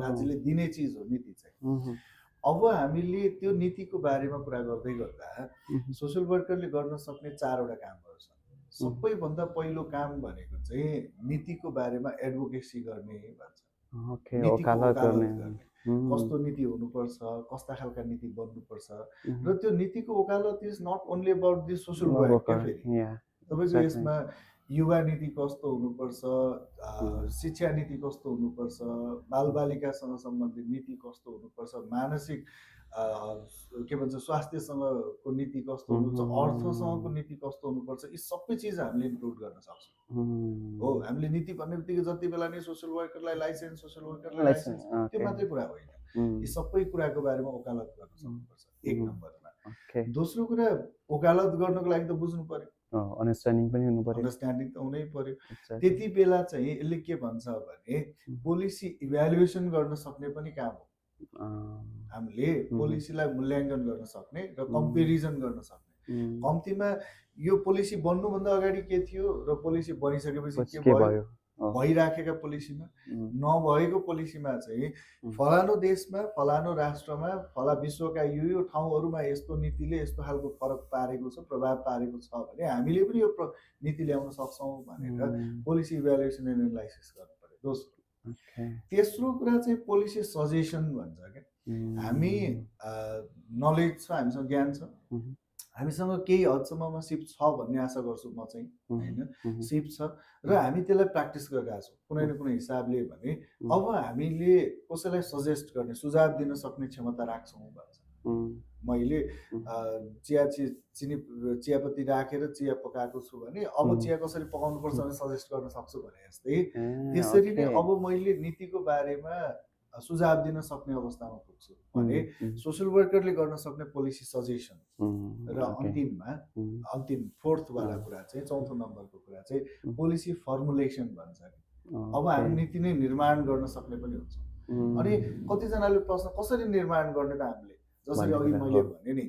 Speaker 2: राज्यले दिने चिज हो नीति चाहिँ। अब हामीले त्यो नीतिको बारेमा कुरा गर्दै गर्दा सोसियल वर्करले गर्न सक्ने 4वटा कामहरू छन्। सबैभन्दा पहिलो काम भनेको चाहिँ नीतिको बारेमा एडभोकेसी गर्ने भन्छ। वकालत गर्ने। कस्तो नीति हुनुपर्छ, कस्ता खालका नीति बन्नुपर्छ र त्यो नीतिको वकालत is not only about the social work. तपाईँको यसमा युवा नीति कस्तो हुनुपर्छ, शिक्षा नीति कस्तो हुनुपर्छ, बालबालिकासँग सम्बन्धित नीति कस्तो हुनुपर्छ, मानसिक के भन्छ स्वास्थ्यसँगको नीति कस्तो हुनुपर्छ, अर्थसँगको नीति कस्तो हुनुपर्छ, यी सबै चिज हामीले इन्क्लुड गर्न सक्छौँ। हो, हामीले नीति भन्ने बित्तिकै जति बेला नै सोसियल वर्करलाई लाइसेन्स, सोसियल वर्करलाई लाइसेन्स त्यो मात्रै कुरा होइन। यी सबै कुराको बारेमा वकालत गर्न सक्नुपर्छ 1 नम्बरमा। दोस्रो कुरा, वकालत गर्नको लागि त बुझ्नु पर्यो,
Speaker 1: अन्डरस्ट्यान्डिङ पनि हुनु पर्यो।
Speaker 2: अन्डरस्ट्यान्डिङ त हुनै पर्यो। त्यति बेला चाहिँ यसले के भन्छ भने पोलिसी इभ्यालुएसन गर्न सक्ने पनि काम हो। हामीले पोलिसीलाई मूल्याङ्कन गर्न सक्ने र कम्पेरिजन गर्न सक्ने। कम्तीमा यो पोलिसी बन्नुभन्दा अगाडि के थियो र पोलिसी बनिसकेपछि के भयो, भइराखेका पोलिसीमा नभएको पोलिसीमा चाहिँ फलानो देशमा, फलानो राष्ट्रमा, फला विश्वका यो ठाउँहरूमा यस्तो नीतिले यस्तो खालको फरक पारेको छ, प्रभाव पारेको छ भने हामीले पनि यो नीति ल्याउन सक्छौँ भनेर पोलिसी इभ्यालुएसन एन्ड एनालाइसिस गर्नु पर्यो। दोस्रो, तेस्रो कुरा चाहिँ पोलिसी सजेसन भन्छ क्या। हामी नलेज छ, हामीसँग ज्ञान छ, हामीसँग केही हदसम्ममा सिप छ भन्ने आशा गर्छु म चाहिँ हैन। सिप छ र हामी त्यसलाई प्र्याक्टिस गरिरहेका छौँ कुनै न कुनै हिसाबले भने अब हामीले कसैलाई सजेस्ट गर्ने, सुझाव दिन सक्ने क्षमता राख्छौँ भन्छ। मैले चियापत्ती राखेर चिया पकाएको छु भने अब चिया कसरी पकाउनुपर्छ भने सजेस्ट गर्न सक्छु भने जस्तै त्यसरी नै अब मैले नीतिको बारेमा सुझाव दिन सक्ने अवस्थामा पुग्छु भने सोसियल वर्करले गर्न सक्ने पोलिसी सजेसन र
Speaker 1: ओके
Speaker 2: अन्तिम फोर्थवाला कुरा चाहिँ चौथो नम्बरको कुरा चाहिँ पोलिसी फर्मुलेसन भन्छ कि अब हामी नीति नै निर्माण गर्न सक्ने पनि हुन्छ अनि कतिजनाले प्रश्न कसरी निर्माण गर्ने त हामीले जसरी अघि मैले भने नि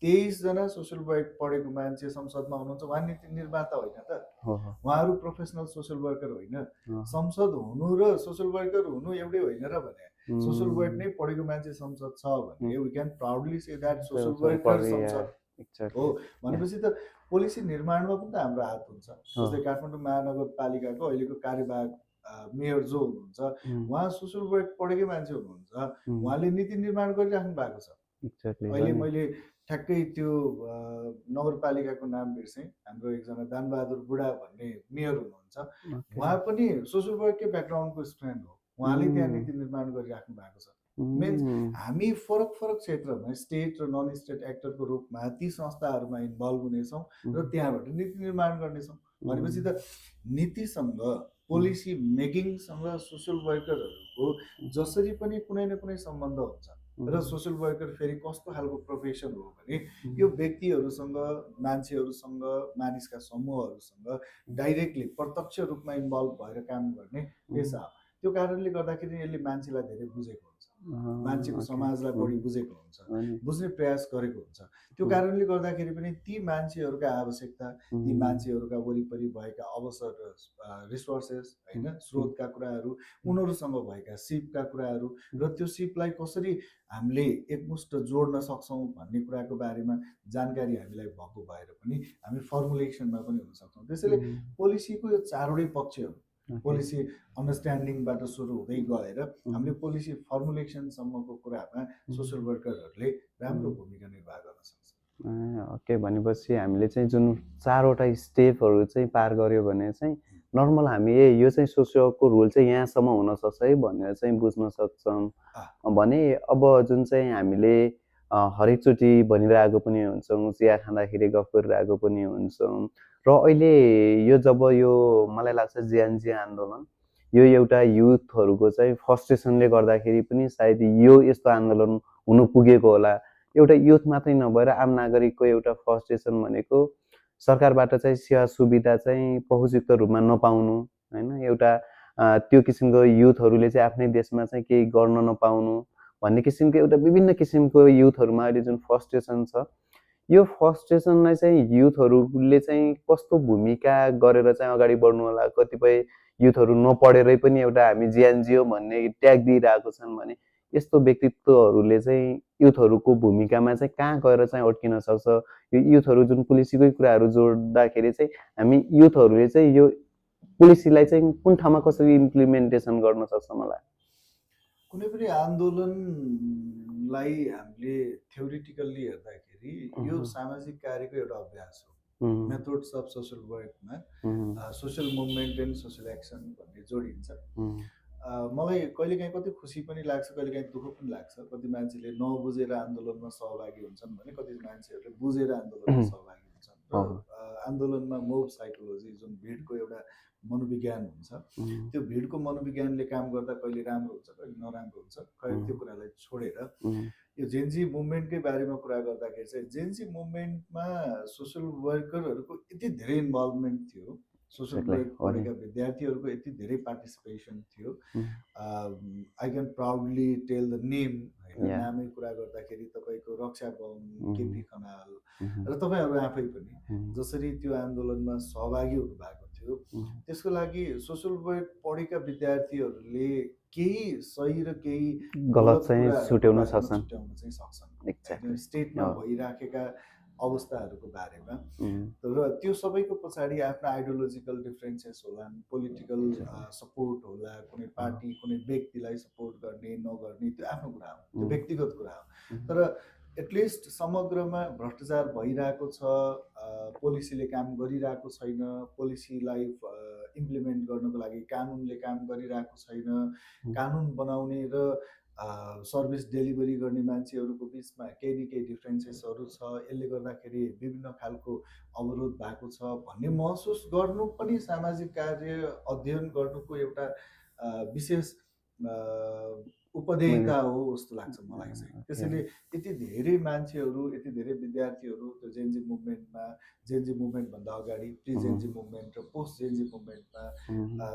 Speaker 2: 23 जना सोसियल वर्क पढेको मान्छे संसदमा हुनुहुन्छ उहाँ नीति निर्माता होइन त उहाँहरू प्रोफेसनल सोसियल वर्कर होइन संसद हुनु र सोसियल वर्कर हुनु एउटै होइन र भने सोसियल वर्क नै पढेको मान्छे संसद छ भने we can proudly say that social worker संसद हो भनेपछि त पोलिसी निर्माणमा पनि त हाम्रो हात हुन्छ जस्तै काठमाडौँ महानगरपालिकाको अहिलेको कार्यवाहक मेयर जो हुनुहुन्छ उहाँ सोसियल वर्क पढेकै मान्छे हुनुहुन्छ उहाँले नीति निर्माण गरिराख्नु भएको छ अहिले मैले ठ्याक्कै त्यो नगरपालिकाको नाम बिर्सेँ हाम्रो एकजना दानबहादुर बुढा भन्ने मेयर हुनुहुन्छ उहाँ पनि सोसियल वर्ककै ब्याकग्राउन्डको स्टुडेन्ट हो उहाँले त्यहाँ नीति निर्माण गरिराख्नु भएको छ मिन्स हामी फरक फरक क्षेत्रमा स्टेट र नन स्टेट एक्टरको रूपमा ती संस्थाहरूमा इन्भल्भ हुनेछौँ र त्यहाँबाट नीति निर्माण गर्नेछौँ भनेपछि त नीतिसँग पोलिसी मेकिङसँग सोसियल वर्करहरूको जसरी पनि कुनै न कुनै सम्बन्ध हुन्छ र सोसियल वर्कर फेरि कस्तो खालको प्रोफेसन हो भने यो व्यक्तिहरूसँग मान्छेहरूसँग मानिसका समूहहरूसँग डाइरेक्टली प्रत्यक्ष रूपमा इन्भल्भ भएर काम गर्ने पेसा हो त्यो कारणले गर्दाखेरि यसले मान्छेलाई धेरै बुझेको हुन्छ मान्छेको समाजलाई बढी बुझेको हुन्छ बुझ्ने प्रयास गरेको हुन्छ त्यो कारणले गर्दाखेरि पनि ती मान्छेहरूका आवश्यकता ती मान्छेहरूका वरिपरि भएका अवसर रिसोर्सेस होइन स्रोतका कुराहरू उनीहरूसँग भएका सिपका कुराहरू र त्यो सिपलाई कसरी हामीले एकमुष्ट जोड्न सक्छौँ भन्ने कुराको बारेमा जानकारी हामीलाई भएको भएर पनि हामी फर्मुलेसनमा पनि हुन सक्छौँ त्यसैले पोलिसीको यो चारवटै पक्षहरू पोलिसी अन्डरस्ट्यान्डिङबाट सुरु हुँदै गएर हामीले पोलिसी फर्मुलेसनसम्मको कुरामा सोसियल वर्करहरूले राम्रो भूमिका निर्वाह गर्न सक्छ
Speaker 1: ओके भनेपछि हामीले चाहिँ जुन चारवटा स्टेपहरू चाहिँ पार गऱ्यो भने चाहिँ नर्मल हामी यो चाहिँ सोसियोको रोल चाहिँ यहाँसम्म हुनसक्छ है भनेर चाहिँ बुझ्न सक्छौँ भने अब जुन चाहिँ हामीले हरेकचोटि भनिरहेको पनि हुन्छौँ चिया खाँदाखेरि गफ गरिरहेको पनि हुन्छौँ र अहिले यो जब यो मलाई लाग्छ जेएनजी आन्दोलन यो एउटा युथहरूको चाहिँ फ्रस्ट्रेसनले गर्दाखेरि पनि सायद यो यस्तो आन्दोलन हुनु पुगेको होला एउटा युथ मात्रै नभएर आम नागरिकको एउटा फ्रस्ट्रेसन भनेको सरकारबाट चाहिँ सेवा सुविधा चाहिँ पहुँचयुक्त रूपमा नपाउनु होइन एउटा त्यो किसिमको युथहरूले चाहिँ आफ्नै देशमा चाहिँ केही गर्न नपाउनु भन्ने किसिमको एउटा विभिन्न किसिमको युथहरूमा अहिले जुन फ्रस्ट्रेसन छ यो फ्रस्ट्रेसनलाई चाहिँ युथहरूले चाहिँ कस्तो भूमिका गरेर चाहिँ अगाडि बढ्नु होला कतिपय युथहरू नपढेरै पनि एउटा हामी जिएनजिओ भन्ने ट्याग दिइरहेको छन् भने यस्तो व्यक्तित्वहरूले चाहिँ युथहरूको भूमिकामा चाहिँ कहाँ गएर चाहिँ अड्किन सक्छ यो युथहरू जुन पोलिसीकै कुराहरू जोड्दाखेरि चाहिँ हामी युथहरूले चाहिँ यो पोलिसीलाई चाहिँ कुन ठाउँमा कसरी इम्प्लिमेन्टेसन गर्न सक्छ मलाई
Speaker 2: कुनै पनि आन्दोलनलाई हामीले थ्योरिटिकल्ली हेर्दाखेरि यो सामाजिक कार्यको एउटा अभ्यास हो मेथड्स अफ सोसियल वर्कमा social movement and social action भन्ने जोडिन्छ मलाई कहिलेकाहीँ कति खुसी पनि लाग्छ कहिलेकाहीँ दुःख पनि लाग्छ कति मान्छेले नबुझेर आन्दोलनमा सहभागी हुन्छन् भने कति मान्छेहरूले बुझेर आन्दोलनमा सहभागी हुन्छन् र आन्दोलनमा मोब साइकोलोजी जुन भिडको एउटा मनोविज्ञान हुन्छ त्यो भिडको मनोविज्ञानले काम गर्दा कहिले राम्रो हुन्छ कहिले नराम्रो हुन्छ कहिले त्यो कुरालाई छोडेर यो जेनजी मुभमेन्टकै बारेमा कुरा गर्दाखेरि चाहिँ जेनजी मुभमेन्टमा सोसियल वर्करहरूको यति धेरै इन्भल्भमेन्ट थियो सोसियल वर्क पढेका विद्यार्थीहरूको यति धेरै पार्टिसिपेसन थियो I can proudly tell the name नामै कुरा गर्दाखेरि तपाईँको रक्षा भवन केपी खनाल र तपाईँहरू आफै पनि जसरी त्यो आन्दोलनमा सहभागी हुनुभएको थियो त्यसको लागि सोसियल वर्क पढेका विद्यार्थीहरूले केही सही र केही
Speaker 1: गलत चाहिँ छुट्याउन सक्छन्
Speaker 2: स्टेटमा भइराखेका अवस्थाहरूको बारेमा र त्यो सबैको पछाडि आफ्ना आइडियोलोजिकल डिफरेन्सेस होला पोलिटिकल सपोर्ट होला कुनै पार्टी कुनै व्यक्तिलाई सपोर्ट गर्ने नगर्ने त्यो आफ्नो कुरा हो त्यो व्यक्तिगत कुरा हो तर एटलिस्ट समग्रमा भ्रष्टाचार भइरहेको छ पोलिसीले काम गरिरहेको छैन पोलिसीलाई इम्प्लिमेन्ट गर्नको लागि कानुनले काम गरिरहेको छैन कानुन बनाउने र सर्भिस डेलिभरी गर्ने मान्छेहरूको बिचमा केही न केही डिफ्रेन्सेसहरू छ यसले गर्दाखेरि विभिन्न खालको अवरोध भएको छ भन्ने महसुस गर्नु पनि सामाजिक कार्य अध्ययन गर्नुको एउटा विशेष उपदेयता हो जस्तो लाग्छ मलाई चाहिँ। त्यसैले यति धेरै मान्छेहरू, यति धेरै विद्यार्थीहरू त्यो जेनजी मुभमेन्टमा, जेनजी मुभमेन्टभन्दा अगाडि प्रि जेनजी मुभमेन्ट र पोस्ट जेनजी मुभमेन्टमा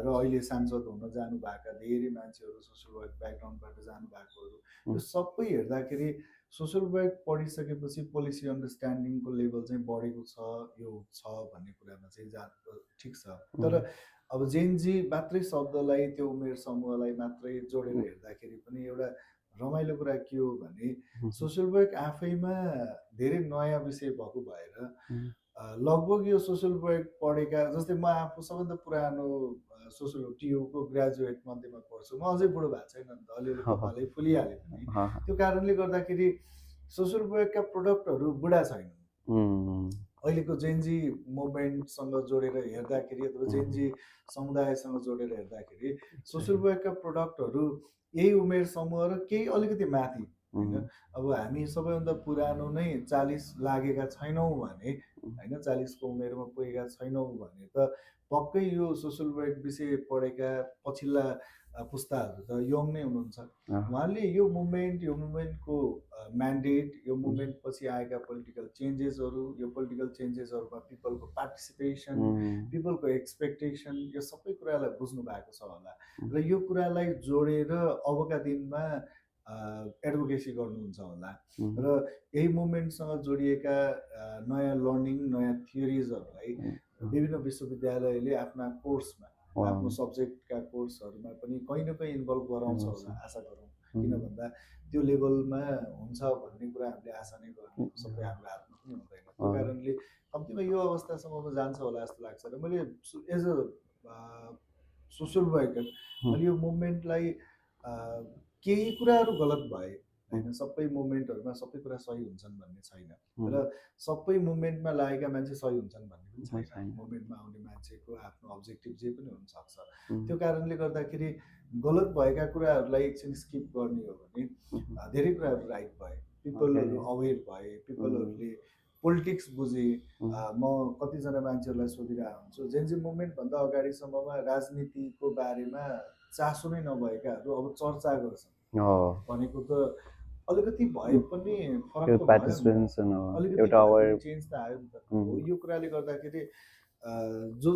Speaker 2: र अहिले सांसद हुन जानुभएका धेरै मान्छेहरू, सोसियल वर्क ब्याकग्राउन्डबाट जानुभएकोहरू, यो सबै हेर्दाखेरि सोसियल वर्क पढिसकेपछि पोलिसी अन्डरस्ट्यान्डिङको लेभल चाहिँ बढेको छ, यो छ भन्ने कुरामा चाहिँ ठिक छ। तर अब जेनजी मात्रै शब्दलाई त्यो उमेर समूहलाई मात्रै जोडेर हेर्दाखेरि पनि एउटा रमाइलो कुरा के हो भने सोसियल वर्क आफैमा धेरै नयाँ विषय भएको भएर लगभग यो सोसियल वर्क पढेका, जस्तै म आफू सबभन्दा पुरानो सोसियल टियुको ग्रेजुएट मध्येमा पढ्छु, म अझै बुढो भएको छैन नि त, अलिअलि कपालै फुलिहाल्यो पनि। त्यो कारणले गर्दाखेरि सोसियल वर्कका प्रोडक्टहरू बुढा छैनन्। अहिलेको जेनजी मुभमेन्टसँग जोडेर हेर्दाखेरि अथवा जेनजी समुदायसँग जोडेर हेर्दाखेरि सोसियल वर्कका प्रोडक्टहरू यही उमेर समूह र केही अलिकति माथि होइन। अब हामी सबैभन्दा पुरानो नै 40 लागेका छैनौँ भने होइन, 40 को उमेरमा पुगेका छैनौँ भने त पक्कै यो सोसियल वर्क विषय पढेका पछिल्ला पुस्ताहरू त यङ नै हुनुहुन्छ। उहाँले यो मुभमेन्टको म्यान्डेट, यो मुभमेन्ट पछि आएका पोलिटिकल चेन्जेसहरू, यो पोलिटिकल चेन्जेसहरूमा पिपलको पार्टिसिपेसन, पिपलको एक्सपेक्टेसन, यो सबै कुरालाई बुझ्नु भएको छ होला र यो कुरालाई जोडेर अबका दिनमा एडभोकेसी गर्नुहुन्छ होला र यही मुभमेन्टसँग जोडिएका नयाँ लर्निङ, नयाँ थियोरिजहरूलाई विभिन्न विश्वविद्यालयले आफ्ना कोर्समा, आफ्नो सब्जेक्टका कोर्सहरूमा पनि कहीँ न कहीँ इन्भल्भ गराउँछ होला, आशा गरौँ। किन भन्दा त्यो लेभलमा हुन्छ भन्ने कुरा हामीले आशा नै गर्नु सबै हाम्रो हातमा पनि हुँदैन। त्यो कारणले कम्तीमा यो अवस्थासम्ममा जान्छ होला जस्तो लाग्छ। र मैले एज अ सोसियल वर्कर मैले यो मुभमेन्टलाई केही कुराहरू गलत भए होइन, सबै मुभमेन्टहरूमा सबै कुरा सही हुन्छन् भन्ने छैन र सबै मुभमेन्टमा लागेका मान्छे सही हुन्छन् भन्ने पनि छैन। मुभमेन्टमा आउने मान्छेको आफ्नो अब्जेक्टिभ जे पनि हुनसक्छ। त्यो कारणले गर्दाखेरि गलत भएका कुराहरूलाई एकछिन स्किप गर्ने हो भने धेरै कुराहरू राइट भए, पिपलहरू अवेर भए, पिपलहरूले पोलिटिक्स बुझे। म कतिजना मान्छेहरूलाई सोधिरहेको हुन्छु, जेनजी मुभमेन्टभन्दा अगाडिसम्ममा राजनीतिको बारेमा चासो नै नभएकाहरू अब चर्चा गर्छन् भनेको त अलिकति भए पनि फरक अलिकति चेन्ज त आयो नि त। यो कुराले गर्दाखेरि जो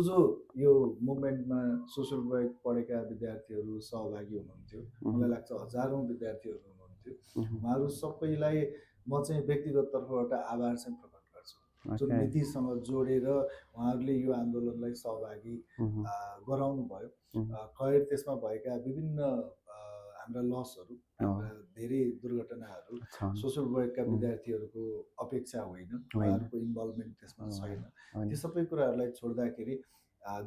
Speaker 2: यो मुभमेन्टमा सोसियल वर्क पढेका विद्यार्थीहरू सहभागी हुनुहुन्थ्यो, मलाई लाग्छ हजारौँ विद्यार्थीहरू हुनुहुन्थ्यो, उहाँहरू सबैलाई म चाहिँ व्यक्तिगत तर्फबाट आभार चाहिँ प्रकट गर्छु। जुन नीतिसँग जोडेर उहाँहरूले यो आन्दोलनलाई सहभागी गराउनु भयो। खैर त्यसमा भएका विभिन्न हाम्रा लसहरू, धेरै दुर्घटनाहरू सोसियल वर्कका विद्यार्थीहरूको अपेक्षा होइन, उहाँहरूको इन्भल्भमेन्ट त्यसमा छैन। त्यो सबै कुराहरूलाई छोड्दाखेरि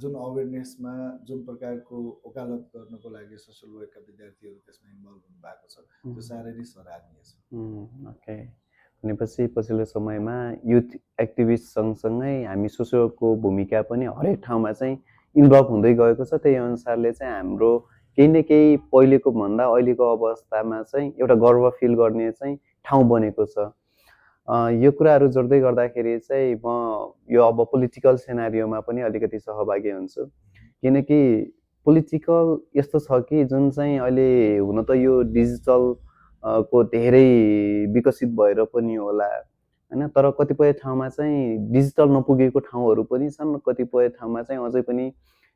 Speaker 2: जुन अवेरनेसमा जुन प्रकारको वकालत गर्नको लागि सोसियल वर्कका विद्यार्थीहरू त्यसमा इन्भल्भ हुनु भएको छ, त्यो साह्रै नै सराहनीय छ।
Speaker 1: ओके, भनेपछि पछिल्लो समयमा युथ एक्टिभिस्ट सँगसँगै हामी सोसियल वर्कको भूमिका पनि हरेक ठाउँमा चाहिँ इन्भल्भ हुँदै गएको छ। त्यही अनुसारले चाहिँ हाम्रो केही न केही पहिलेको भन्दा अहिलेको अवस्थामा चाहिँ एउटा गर्व फिल गर्ने चाहिँ ठाउँ बनेको छ। यो कुराहरू जोड्दै गर्दाखेरि चाहिँ म यो अब पोलिटिकल सेनारियोमा पनि अलिकति सहभागी हुन्छु, किनकि पोलिटिकल यस्तो छ कि जुन चाहिँ अहिले हुन त यो डिजिटल को धेरै विकसित भएर पनि होला होइन, तर कतिपय ठाउँमा चाहिँ डिजिटल नपुगेको ठाउँहरू पनि छन्, कतिपय ठाउँमा चाहिँ अझै पनि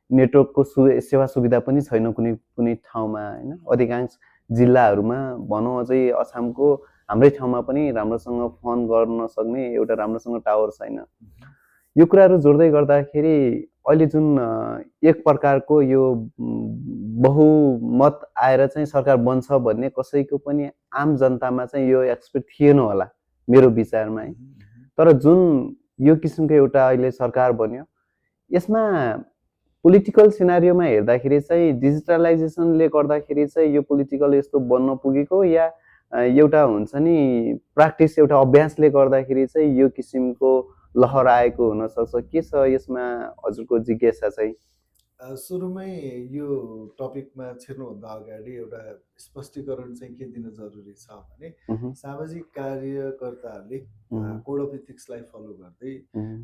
Speaker 1: नेटवर्कको सेवा सुविधा पनि छैन कुनै कुनै ठाउँमा होइन। अधिकांश जिल्लाहरूमा भनौँ अझै असमको हाम्रै ठाउँमा पनि राम्रोसँग फोन गर्न सक्ने एउटा राम्रोसँग टावर छैन। यो कुराहरू जोड्दै गर्दाखेरि अहिले जुन एक प्रकारको यो बहुमत आएर चाहिँ सरकार बन्छ भन्ने कसैको पनि आम जनतामा चाहिँ यो एक्सपेक्ट थिएन होला मेरो विचारमा है। तर जुन यो किसिमको एउटा अहिले सरकार बन्यो, यसमा पोलिटिकल सिनारियोमा हेर्दाखेरि चाहिँ डिजिटलाइजेसनले गर्दाखेरि चाहिँ यो पोलिटिकल यस्तो बन्न पुगेको या एउटा हुन्छ नि प्र्याक्टिस, एउटा अभ्यासले गर्दाखेरि चाहिँ यो किसिमको लहर आएको हुनसक्छ। के छ यसमा हजुरको जिज्ञासा चाहिँ?
Speaker 2: सुरुमै यो टपिकमा छिर्नुभन्दा अगाडि एउटा स्पष्टीकरण चाहिँ के दिन जरुरी छ भने
Speaker 1: उहुँ,
Speaker 2: सामाजिक कार्यकर्ताहरूले
Speaker 1: उहुँ,
Speaker 2: कोड अफ इथिक्सलाई फलो गर्दै
Speaker 1: उहुँ,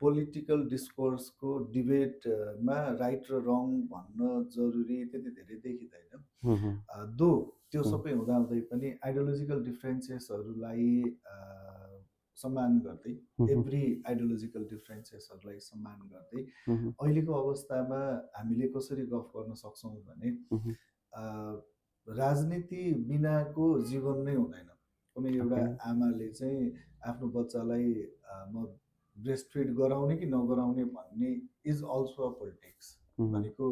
Speaker 2: पोलिटिकल डिस्कोर्सको डिबेटमा राइट र रङ भन्न जरुरी त्यति धेरै देखिँदैन।
Speaker 1: उहुँ,
Speaker 2: दो त्यो
Speaker 1: उहुँ,
Speaker 2: सबै हुँदाहुँदै पनि आइडियोलोजिकल डिफ्रेन्सेसहरूलाई सम्मान गर्दै
Speaker 1: उहुँ,
Speaker 2: एभ्री आइडियोलोजिकल डिफ्रेन्सेसहरूलाई सम्मान गर्दै
Speaker 1: उहुँ,
Speaker 2: अहिलेको अवस्थामा हामीले कसरी गफ गर्न सक्छौँ भने
Speaker 1: उहुँ,
Speaker 2: राजनीति बिनाको जीवन नै हुँदैन। कुनै एउटा
Speaker 1: सकिन।
Speaker 2: आमाले चाहिँ आफ्नो बच्चालाई म ब्रेस्ट फिड गराउने कि नगराउने भन्ने इज अल्सो अ पोलिटिक्स।
Speaker 1: उहुँ,
Speaker 2: भनेको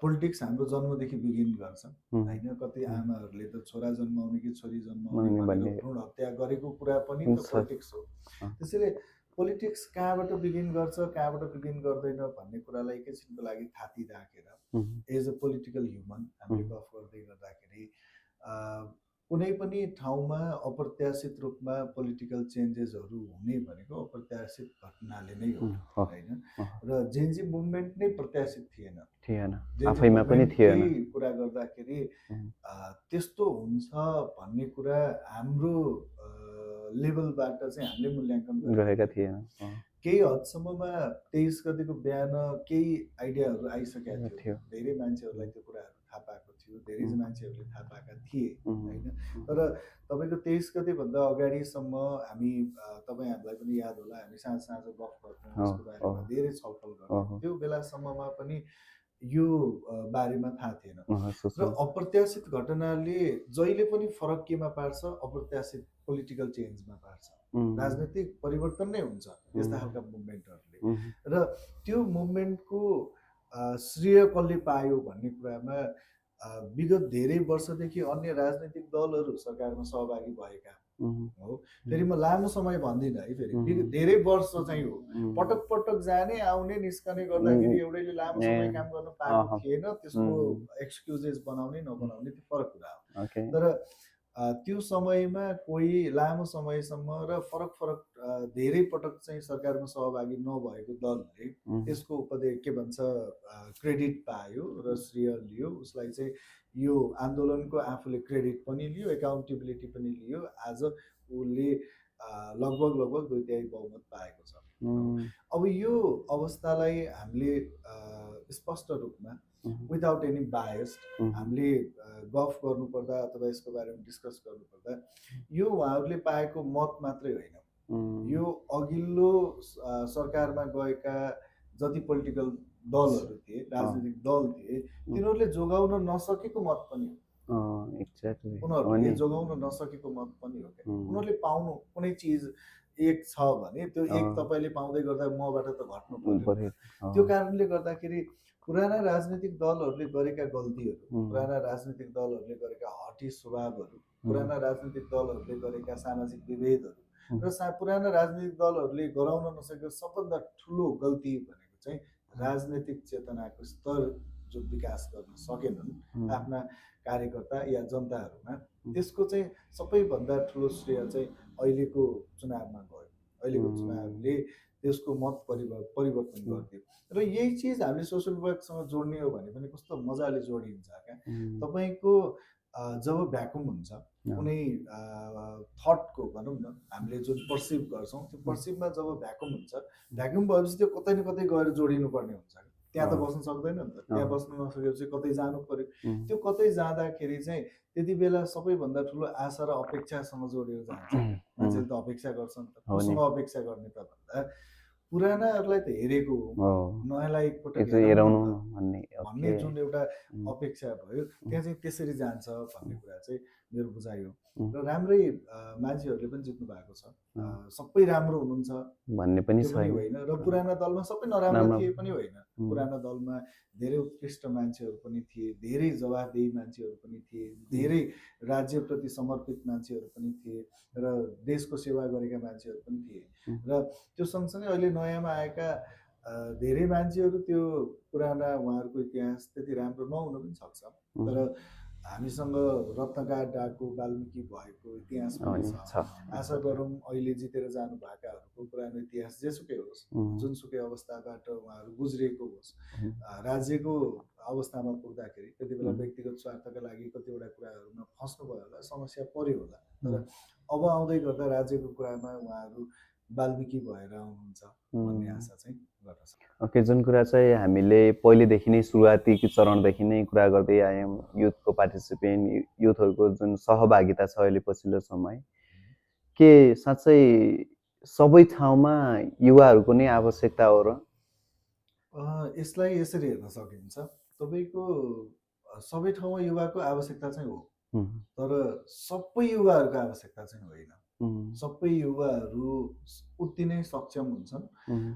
Speaker 2: पोलिटिक्स हाम्रो जन्मदेखि बिगिन गर्छ
Speaker 1: उहुँ,
Speaker 2: होइन। कति
Speaker 1: उहुँ,
Speaker 2: आमाहरूले त छोरा जन्माउने कि छोरी जन्माउने
Speaker 1: मनाउने
Speaker 2: भनेर
Speaker 1: भन्ने
Speaker 2: भ्रूण हत्या गरेको कुरा पनि त
Speaker 1: छ।
Speaker 2: पोलिटिक्स हो।
Speaker 1: अँ,
Speaker 2: त्यसैले पोलिटिक्स कहाँबाट बिगिन गर्छ कहाँबाट बिगिन गर्दैन भन्ने कुरालाई एकैछिनको लागि थाती राखेर
Speaker 1: उहुँ,
Speaker 2: एज अ पोलिटिकल ह्युमन हामीले
Speaker 1: उहुँ,
Speaker 2: गफ गर्दै गर्दाखेरि कुनै पनि ठाउँमा अप्रत्याशित रूपमा पोलिटिकल चेन्जेसहरू हुने भनेको अप्रत्याशित घटनाले नै हो
Speaker 1: उहुँ,
Speaker 2: होइन।
Speaker 1: अँ,
Speaker 2: र जेन्जी मुभमेन्ट नै प्रत्याशित थिएन।
Speaker 1: थिएन,
Speaker 2: जेन्जी
Speaker 1: आफैमा पनि थिएन।
Speaker 2: मुभमेन्टकै कुरा गर्दाखेरि
Speaker 1: उहुँ,
Speaker 2: त्यस्तो हुन्छ भन्ने कुरा हाम्रो लेभलबाट चाहिँ हामीले मूल्याङ्कन गरेका
Speaker 1: गरेका
Speaker 2: थिएनौँ।
Speaker 1: थिएन। अँ,
Speaker 2: केही हदसम्ममा 23 गतिको बिहान केही आइडियाहरू आइसकेका थियो।
Speaker 1: थियो।
Speaker 2: धेरै मान्छेहरूलाई त्यो कुराहरू थाहा पाएको थियो, धेरै
Speaker 1: उहुँ,
Speaker 2: मान्छेहरूले थाहा पाएका थिए
Speaker 1: उहुँ,
Speaker 2: होइन।
Speaker 1: उहुँ,
Speaker 2: तर तपाईँको 23 गतिभन्दा अगाडिसम्म हामी तपाईँ हामीलाई पनि याद होला हामी साँझ साँझ गफ गर्थ्यौँ
Speaker 1: अँ,
Speaker 2: यसको बारेमा
Speaker 1: अँ,
Speaker 2: धेरै छलफल गर्थ्यौँ।
Speaker 1: अँ,
Speaker 2: त्यो बेलासम्ममा पनि यो बारेमा थाहा थिएन।
Speaker 1: अँ,
Speaker 2: र
Speaker 1: सोच्नु।
Speaker 2: अप्रत्याशित घटनाले जहिले पनि फरक केमा पार्छ, अप्रत्याशित पोलिटिकल चेन्जमा पार्छ।
Speaker 1: उहुँ,
Speaker 2: राजनीतिक परिवर्तन नै हुन्छ यस्ता
Speaker 1: उहुँ,
Speaker 2: खालका मुभमेन्टहरूले।
Speaker 1: उहुँ,
Speaker 2: र त्यो मुभमेन्टको श्रेय कसले पायो भन्ने कुरामा विगत धेरै वर्षदेखि अन्य राजनीतिक दलहरू सरकारमा सहभागी भएका
Speaker 1: उहुँ,
Speaker 2: हो। फेरि म लामो समय भन्दिनँ है, फेरि
Speaker 1: उहुँ,
Speaker 2: धेरै वर्ष चाहिँ हो।
Speaker 1: उहुँ,
Speaker 2: पटक पटक जाने आउने निस्कने गर्दाखेरि एउटैले लामो समय काम गर्न पाएको
Speaker 1: अहँ,
Speaker 2: थिएन। त्यसको
Speaker 1: उहुँ,
Speaker 2: एक्सक्युजेस बनाउने नबनाउने त्यो फरक कुरा हो।
Speaker 1: ओके,
Speaker 2: तर त्यो समयमा कोही लामो समयसम्म र फरक फरक धेरै पटक चाहिँ सरकारमा सहभागी नभएको दलले
Speaker 1: उहुँ,
Speaker 2: त्यसको के भन्छ क्रेडिट पायो र श्रेय लियो। उसलाई चाहिँ यो आन्दोलनको आफूले क्रेडिट पनि लियो, एकाउन्टेबिलिटी पनि लियो। आज उसले लगभग लगभग 2/3 बहुमत पाएको छ।
Speaker 1: उहुँ,
Speaker 2: अब यो अवस्थालाई हामीले स्पष्ट रूपमा
Speaker 1: उहुँ,
Speaker 2: विदाउट एनी बायस
Speaker 1: उहुँ,
Speaker 2: हामीले गफ गर्नुपर्दा अथवा यसको बारेमा डिस्कस गर्नुपर्दा यो उहाँहरूले पाएको मत मात्रै होइन।
Speaker 1: उहुँ,
Speaker 2: यो अघिल्लो सरकारमा गएका जति पोलिटिकल दलहरू थिए, राजनीतिक दल थिए, तिनीहरूले जोगाउन नसकेको मत पनि हो।
Speaker 1: एक्ज्याक्टली।
Speaker 2: उनीहरूले जोगाउन नसकेको मत पनि हो क्या। उनीहरूले पाउनु कुनै चिज एक छ भने त्यो एक तपाईँले पाउँदै गर्दा मबाट त घट्नु पर्यो। त्यो कारणले गर्दाखेरि पुराना राजनीतिक दलहरूले गरेका गल्तीहरू, पुराना राजनीतिक दलहरूले गरेका हठी स्वभावहरू, पुराना राजनीतिक दलहरूले गरेका सामाजिक विभेदहरू र पुराना राजनीतिक दलहरूले गराउन नसकेको सबभन्दा ठुलो गल्ती भनेको चाहिँ राजनीतिक चेतनाको स्तर जो विकास गर्न सकेनन् आफ्ना कार्यकर्ता या जनताहरूमा, त्यसको चाहिँ सबैभन्दा ठुलो श्रेय चाहिँ अहिलेको चुनावमा गयो। अहिलेको चुनावले त्यसको मत परिवर्तन गरिदियो। र यही चिज हामीले सोसल वर्कसँग जोड्ने हो भने पनि कस्तो मजाले जोडिन्छ क्या। तपाईँको जब भ्याकुम हुन्छ कुनै थटको भनौँ न, हामीले जुन पर्सिभ गर्छौँ त्यो पर्सिभमा जब भ्याकुम हुन्छ, भ्याकुम भएपछि त्यो कतै न कतै गएर जोडिनु पर्ने हुन्छ। त्यहाँ त बस्न सक्दैन नि त। त्यहाँ बस्न नसकेपछि कतै जानु पर्यो। त्यो कतै जाँदाखेरि चाहिँ त्यति बेला सबैभन्दा ठुलो आशा र अपेक्षासँग जोडेर जान्छ। मान्छेले त अपेक्षा गर्छ नि त। कोसँग अपेक्षा गर्ने त भन्दा पुरानाहरूलाई त हेरेको हो, नयाँलाई एकपटक हेरौँ भन्ने जुन एउटा अपेक्षा भयो, त्यहाँ चाहिँ त्यसरी जान्छ भन्ने कुरा चाहिँ मेरो बुझाइ हो। र राम्रै मान्छेहरूले पनि जित्नु भएको छ। सबै राम्रो हुनुहुन्छ
Speaker 1: भन्ने पनि
Speaker 2: होइन, र पुराना दलमा सबै नराम्रो थिए पनि होइन। पुराना दलमा धेरै उत्कृष्ट मान्छेहरू पनि थिए, धेरै जवाबदेही मान्छेहरू पनि थिए, धेरै राज्यप्रति समर्पित मान्छेहरू पनि थिए र देशको सेवा गरेका मान्छेहरू पनि थिए। र त्यो सँगसँगै अहिले नयाँमा आएका धेरै मान्छेहरू त्यो पुराना उहाँहरूको इतिहास त्यति राम्रो नहुन पनि सक्छ। तर हामीसँग रत्नगाडाको वाल्मिकी भएको इतिहास पनि
Speaker 1: अनि
Speaker 2: छ।
Speaker 1: छ।
Speaker 2: आशा गरौँ अहिले जितेर जानु भएकाहरूको पुरानो इतिहास जेसुकै होस्, जुनसुकै अवस्थाबाट उहाँहरू गुज्रिएको होस्, राज्यको अवस्थामा पुग्दाखेरि त्यति बेला व्यक्तिगत स्वार्थका लागि कतिवटा कुराहरूमा फस्नुभयो होला, समस्या पर्यो होला। तर अब आउँदै गर्दा राज्यको कुरामा उहाँहरू वाल्मिकी भएर आउनुहुन्छ भन्ने आशा चाहिँ गर्न सक्छ।
Speaker 1: ओके, जुन कुरा चाहिँ हामीले पहिलेदेखि नै सुरुवाती चरणदेखि नै कुरा गर्दै आयौँ, युथको पार्टिसिपेन्ट, युथहरूको जुन सहभागिता छ अहिले पछिल्लो समय, के साँच्चै सबै ठाउँमा युवाहरूको नै आवश्यकता हो र?
Speaker 2: यसलाई यसरी हेर्न सकिन्छ, तपाईँको सबै ठाउँमा युवाको आवश्यकता चाहिँ हो, तर सबै युवाहरूको आवश्यकता चाहिँ होइन। सबै युवाहरू उति नै सक्षम हुन्छन्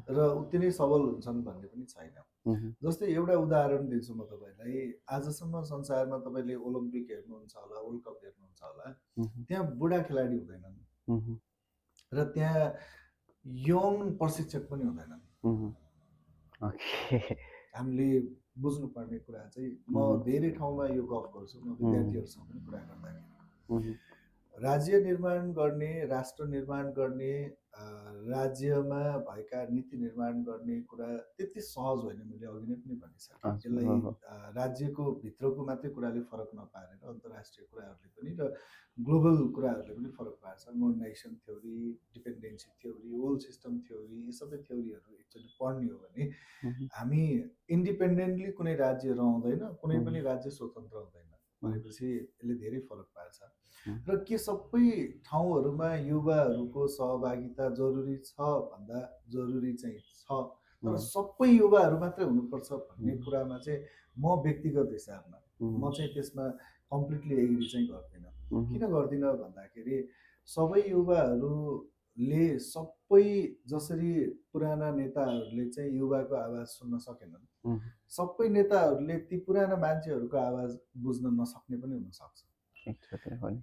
Speaker 2: र उति नै सबल हुन्छन् भन्ने पनि छैन। जस्तै एउटा उदाहरण दिन्छु म तपाईँलाई। आजसम्म संसारमा तपाईँले ओलम्पिक हेर्नुहुन्छ होला, वर्ल्ड कप हेर्नुहुन्छ होला, त्यहाँ बुढा खेलाडी हुँदैनन् र त्यहाँ यङ प्रशिक्षक पनि हुँदैनन्। हामीले बुझ्नुपर्ने कुरा चाहिँ, म धेरै ठाउँमा यो गफ गर्छु, म विद्यार्थीहरूसँग पनि कुरा गर्दाखेरि राज्य निर्माण गर्ने, राष्ट्र निर्माण गर्ने, राज्यमा भएका नीति निर्माण गर्ने कुरा त्यति सहज होइन। मैले अघि नै पनि भनिसकेँ, यसलाई राज्यको भित्रको मात्रै कुराले फरक नपारेर अन्तर्राष्ट्रिय कुराहरूले पनि र ग्लोबल कुराहरूले पनि फरक पार्छ। Modernisation theory, dependency theory, world system theory, यी सबै थ्योरीहरू एक्चुअली पढ्ने हो भने हामी इन्डिपेन्डेन्टली कुनै राज्य रहँदैन, कुनै पनि राज्य स्वतन्त्र हुँदैन भनेपछि यसले धेरै फरक पार्छ। र के सबै ठाउँहरूमा युवाहरूको सहभागिता जरुरी छ भन्दा जरुरी चाहिँ छ, तर सबै युवाहरू मात्रै हुनुपर्छ भन्ने कुरामा चाहिँ म व्यक्तिगत हिसाबमा म चाहिँ त्यसमा कम्प्लिटली एग्री चाहिँ गर्दिनँ। किन गर्दिनँ भन्दाखेरि सबै युवाहरूले सबै, जसरी पुराना नेताहरूले चाहिँ युवाको आवाज सुन्न सकेनन्, सबै नेताहरूले ती पुराना मान्छेहरूको आवाज बुझ्न नसक्ने पनि हुनसक्छ।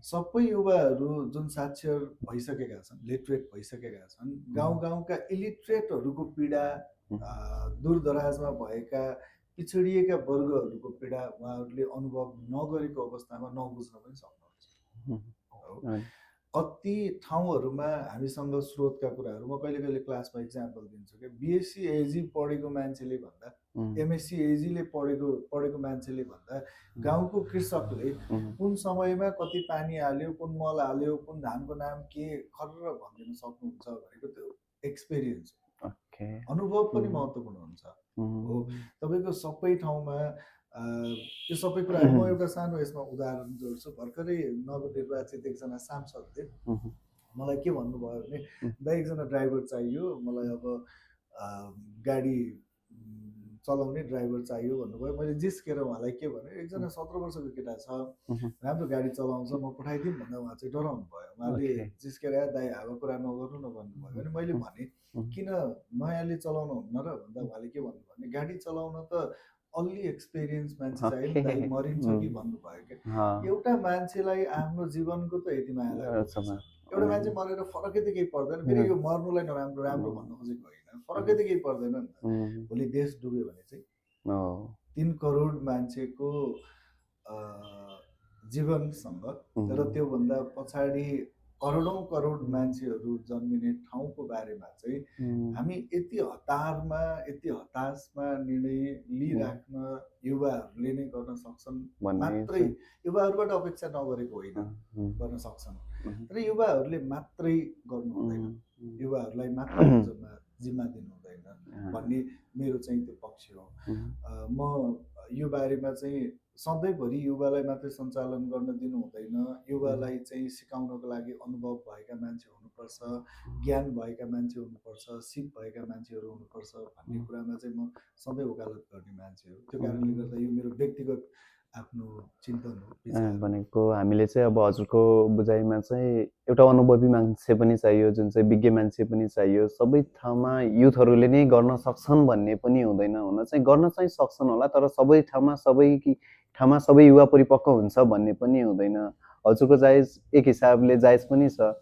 Speaker 2: सबै युवाहरू जुन साक्षर भइसकेका छन्, लिटरेट भइसकेका छन्, गाउँ गाउँका इलिटरेटहरूको पीडा, दूरदराजमा भएका पिछडिएका वर्गहरूको पीडा उहाँहरूले अनुभव नगरेको अवस्थामा नबुझ्न पनि सक्नुहुन्छ। कति ठाउँहरूमा हामीसँग स्रोतका कुराहरू, म कहिले कहिले क्लासमा इक्जाम्पल दिन्छु कि बिएससी एजी पढेको मान्छेले भन्दा, एमएससी एजीले पढेको मान्छेले भन्दा गाउँको कृषकले कुन समयमा कति पानी हाल्यो, कुन मल हाल्यो, कुन धानको नाम के खर्र भनिदिन सक्नुहुन्छ भनेको त्यो एक्सपिरियन्स, अनुभव पनि महत्त्वपूर्ण हुन्छ। हो, तपाईँको सबै ठाउँमा यो सबै कुराहरू, म एउटा सानो यसमा उदाहरण जोड्छु। भर्खरै नवनिर्वाचित एकजना सांसदले मलाई के भन्नुभयो भने, दाइ एकजना ड्राइभर चाहियो मलाई, अब गाडी चलाउने ड्राइभर चाहियो भन्नुभयो। मैले जिस्केर उहाँलाई के भने, एकजना 17 वर्षको केटा छ, राम्रो गाडी चलाउँछ, म पठाइदिउँ भन्दा उहाँ चाहिँ डराउनु भयो। उहाँले जिस्केर दाइ हावा कुरा नगर्नु न भन्नुभयो। अनि मैले भने किन नयाँले चलाउनु हुन्न र भन्दा उहाँले के भन्नुभयो भने, गाडी चलाउन त अलि एक्सपिरियन्स मान्छे चाहियो, दाइ मरिन्छ कि भन्नुभयो क्या। एउटा मान्छेलाई आफ्नो जीवनको त यति माया लाग्छ, एउटा मान्छे मरेर फरकै त केही पर्दैन। फेरि यो मर्नुलाई नराम्रो राम्रो भन्न खोजेको होइन, फरकै त केही पर्दैन नि त। भोलि देश डुब्यो भने चाहिँ 3 करोड मान्छेको जीवनसँग र त्योभन्दा पछाडि करोडौँ करोड मान्छेहरू जन्मिने ठाउँको बारेमा चाहिँ हामी यति हतारमा, यति हताशमा निर्णय लिइराख्न युवाहरूले नै गर्न सक्छन् मात्रै, युवाहरूबाट अपेक्षा नगरेको होइन, गर्न सक्छन्। तर युवाहरूले मात्रै गर्नु हुँदैन, युवाहरूलाई मात्र जिम्मा दिनु हुँदैन भन्ने मेरो चाहिँ त्यो पक्ष हो। म यो बारेमा चाहिँ सधैँभरि युवालाई मात्रै सञ्चालन गर्न दिनु हुँदैन, युवालाई चाहिँ सिकाउनको लागि अनुभव भएका मान्छे हुनुपर्छ, ज्ञान भएका मान्छे हुनुपर्छ, सिप भएका मान्छेहरू हुनुपर्छ भन्ने कुरामा चाहिँ म सधैँ वकालत गर्ने मान्छे हो। त्यो कारणले गर्दा यो मेरो व्यक्तिगत आफ्नो चिन्तन हो।
Speaker 1: भनेको हामीले चाहिँ अब हजुरको बुझाइमा चाहिँ एउटा अनुभवी मान्छे पनि चाहियो, जुन चाहिँ विज्ञ मान्छे पनि चाहियो। सबै ठाउँमा युथहरूले नै गर्न सक्छन् भन्ने पनि हुँदैन, हुन चाहिँ गर्न चाहिँ सक्छन् होला, तर सबै ठाउँमा सबै युवा परिपक्व हुन्छ भन्ने पनि हुँदैन। हजुरको जायज एक हिसाबले जायज पनि छ,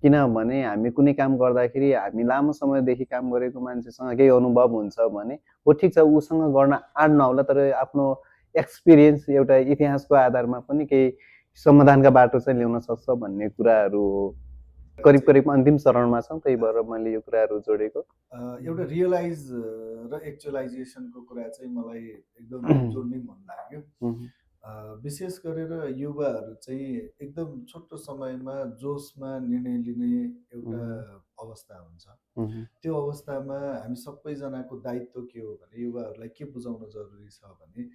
Speaker 1: किनभने हामी कुनै काम गर्दाखेरि हामी लामो समयदेखि काम गरेको मान्छेसँग केही अनुभव हुन्छ भने हो, ठिक छ, उसँग गर्न आँट नहोला, तर आफ्नो एक्सपिरियन्स एउटा इतिहासको आधारमा पनि केही समाधानका बाटो चाहिँ ल्याउन सक्छ भन्ने कुराहरू हो। करिब करिब अन्तिम चरणमा छौँ, त्यही भएर मैले यो कुराहरू जोडेको।
Speaker 2: एउटा रियलाइज र एक्चुअलाइजेसनको कुरा चाहिँ मलाई एकदम जोड्नै मन लाग्यो। विशेष गरेर युवाहरू चाहिँ एकदम छोटो समयमा जोसमा निर्णय लिने एउटा अवस्था हुन्छ। त्यो अवस्थामा हामी सबैजनाको दायित्व के हो भने युवाहरूलाई के बुझाउन जरुरी छ भने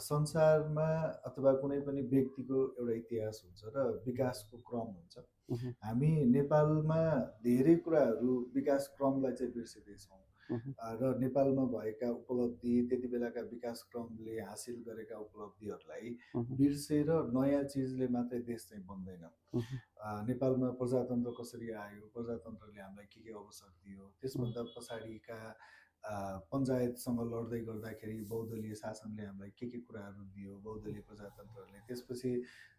Speaker 2: संसारमा अथवा कुनै पनि व्यक्तिको एउटा इतिहास हुन्छ र विकासको क्रम हुन्छ। हामी नेपालमा धेरै कुराहरू विकास क्रमलाई चाहिँ बिर्सिँदैछौँ र नेपालमा भएका उपलब्धि, त्यति बेलाका विकास क्रमले हासिल गरेका उपलब्धिहरूलाई बिर्सेर नयाँ चिजले मात्रै देश चाहिँ बन्दैन। नेपालमा प्रजातन्त्र कसरी आयो, प्रजातन्त्रले हामीलाई के अवसर दियो, त्यसभन्दा पछाडिका पञ्चायतसँग लड्दै गर्दाखेरि बहुदलीय शासनले हामीलाई के कुराहरू दियो, बहुदलीय प्रजातन्त्रले। त्यसपछि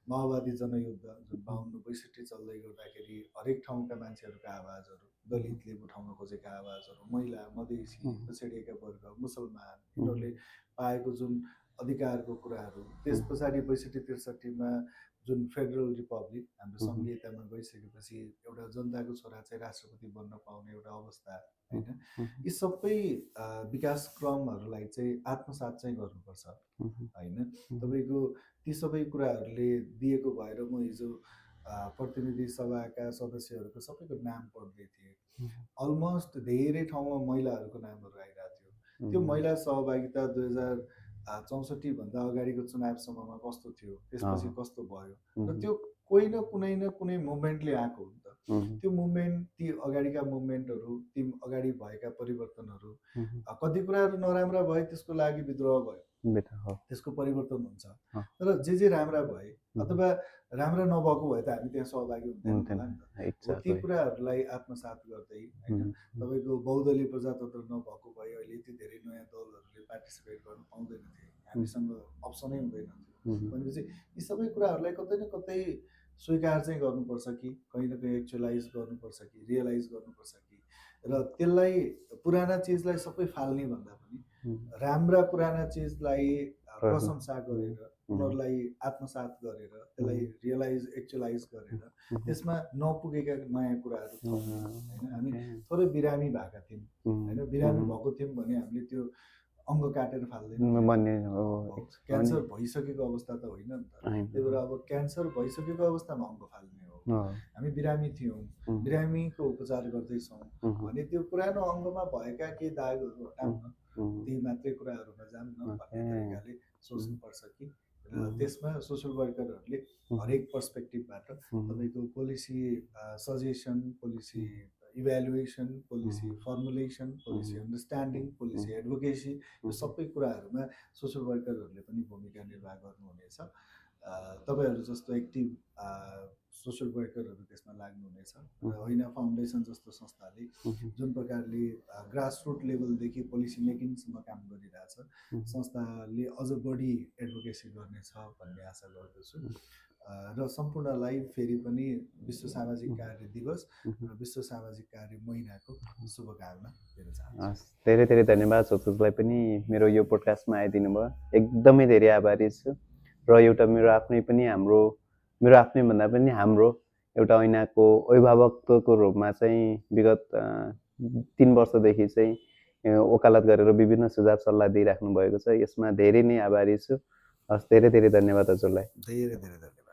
Speaker 2: माओवादी जनयुद्ध जुन 52-62 चल्दै गर्दाखेरि हरेक ठाउँका मान्छेहरूका आवाजहरू, दलितले उठाउन खोजेका आवाजहरू, महिला, मधेसी, पछाडिएका वर्ग, मुसलमान, यिनीहरूले पाएको जुन अधिकारको कुराहरू, त्यस पछाडि 62-63 जुन फेडरल रिपब्लिक हाम्रो संहितामा गइसकेपछि एउटा जनताको छोरा चाहिँ राष्ट्रपति बन्न पाउने एउटा अवस्था, होइन? यी सबै विकास क्रमहरूलाई चाहिँ आत्मसात चाहिँ गर्नुपर्छ, होइन? तपाईँको ती सबै कुराहरूले दिएको भएर म हिजो प्रतिनिधि सभाका सदस्यहरूको सबैको नाम पढ्दै थिएँ। अलमोस्ट धेरै ठाउँमा महिलाहरूको नामहरू आइरहेको थियो। त्यो महिला सहभागिता 2064 भन्दा अगाडिको चुनावसम्ममा कस्तो थियो, त्यसपछि कस्तो भयो, र त्यो कोही न कुनै मुभमेन्टले आएको हो नि त। त्यो मुभमेन्ट, ती अगाडिका मुभमेन्टहरू, ती अगाडि भएका परिवर्तनहरू, कति कुराहरू नराम्रा भए त्यसको लागि विद्रोह भयो, त्यसको परिवर्तन हुन्छ। तर जे राम्रा भए अथवा राम्रा नभएको भए त हामी त्यहाँ सहभागी हुँदैन नि त। ती कुराहरूलाई आत्मसात गर्दै, होइन? तपाईँको बहुदलीय प्रजातन्त्र नभएको भए अहिले यति धेरै नयाँ दलहरूले पार्टिसिपेट गर्न पाउँदैनथे, हामीसँग अप्सनै हुँदैन थियो। भनेपछि यी सबै कुराहरूलाई कतै न कतै स्वीकार चाहिँ गर्नुपर्छ कि कहीँ न कहीँ एक्चुअलाइज गर्नुपर्छ कि रियलाइज गर्नुपर्छ कि, र त्यसलाई पुराना चिजलाई सबै फाल्ने भन्दा पनि राम्रा पुराना चिजलाई प्रशंसा गरेर, उनीहरूलाई आत्मसात गरेर, त्यसलाई रियलाइज एक्चुअलाइज गरेर त्यसमा नपुगेका नयाँ कुराहरू, होइन? हामी थोरै बिरामी भएका थियौँ, होइन? बिरामी भएको थियौँ भने हामीले त्यो अङ्ग काटेर फाल्दैन, क्यान्सर भइसकेको अवस्था त होइन नि त। त्यही भएर अब क्यान्सर भइसकेको अवस्थामा अङ्ग फाल्ने हो। हामी बिरामी थियौँ, बिरामीको उपचार गर्दैछौँ भने त्यो पुरानो अङ्गमा भएका केही दागहरू हटाउन, ती मात्रै कुराहरूमा जाऊँ न भन्ने तरिकाले सोच्नुपर्छ कि, र त्यसमा सोसल वर्करहरूले हरेक पर्सपेक्टिभबाट तपाईँको policy suggestion, policy evaluation, policy formulation, policy understanding, policy advocacy, यो सबै कुराहरूमा सोसल वर्करहरूले पनि भूमिका निर्वाह गर्नुहुनेछ। तपाईँहरू जस्तो एक्टिभ सोसल वर्करहरू त्यसमा लाग्नुहुनेछ। र होइन फाउन्डेसन जस्तो संस्थाले जुन प्रकारले ग्रासरुट लेभलदेखि पोलिसी मेकिङसम्म काम गरिरहेछ, संस्थाले अझ बढी एडभोकेसी गर्नेछ भन्ने आशा गर्दछु। र सम्पूर्णलाई फेरि पनि विश्व सामाजिक कार्य दिवस र विश्व सामाजिक कार्य महिनाको शुभकामना दिन चाहन्छु।
Speaker 1: धेरै धेरै धन्यवाद सन्तोषलाई पनि मेरो यो पोडकास्टमा आइदिनु भयो, एकदमै धेरै आभारी छु। र एउटा मेरो आफ्नै भन्दा पनि हाम्रो एउटा ऐनाको अभिभावकत्वको रूपमा चाहिँ विगत 3 वर्षदेखि चाहिँ वकालत गरेर विभिन्न सुझाव सल्लाह दिइराख्नु भएको छ, यसमा धेरै नै आभारी छु। हस्, धेरै धेरै धन्यवाद हजुरलाई।
Speaker 2: धेरै धेरै धन्यवाद।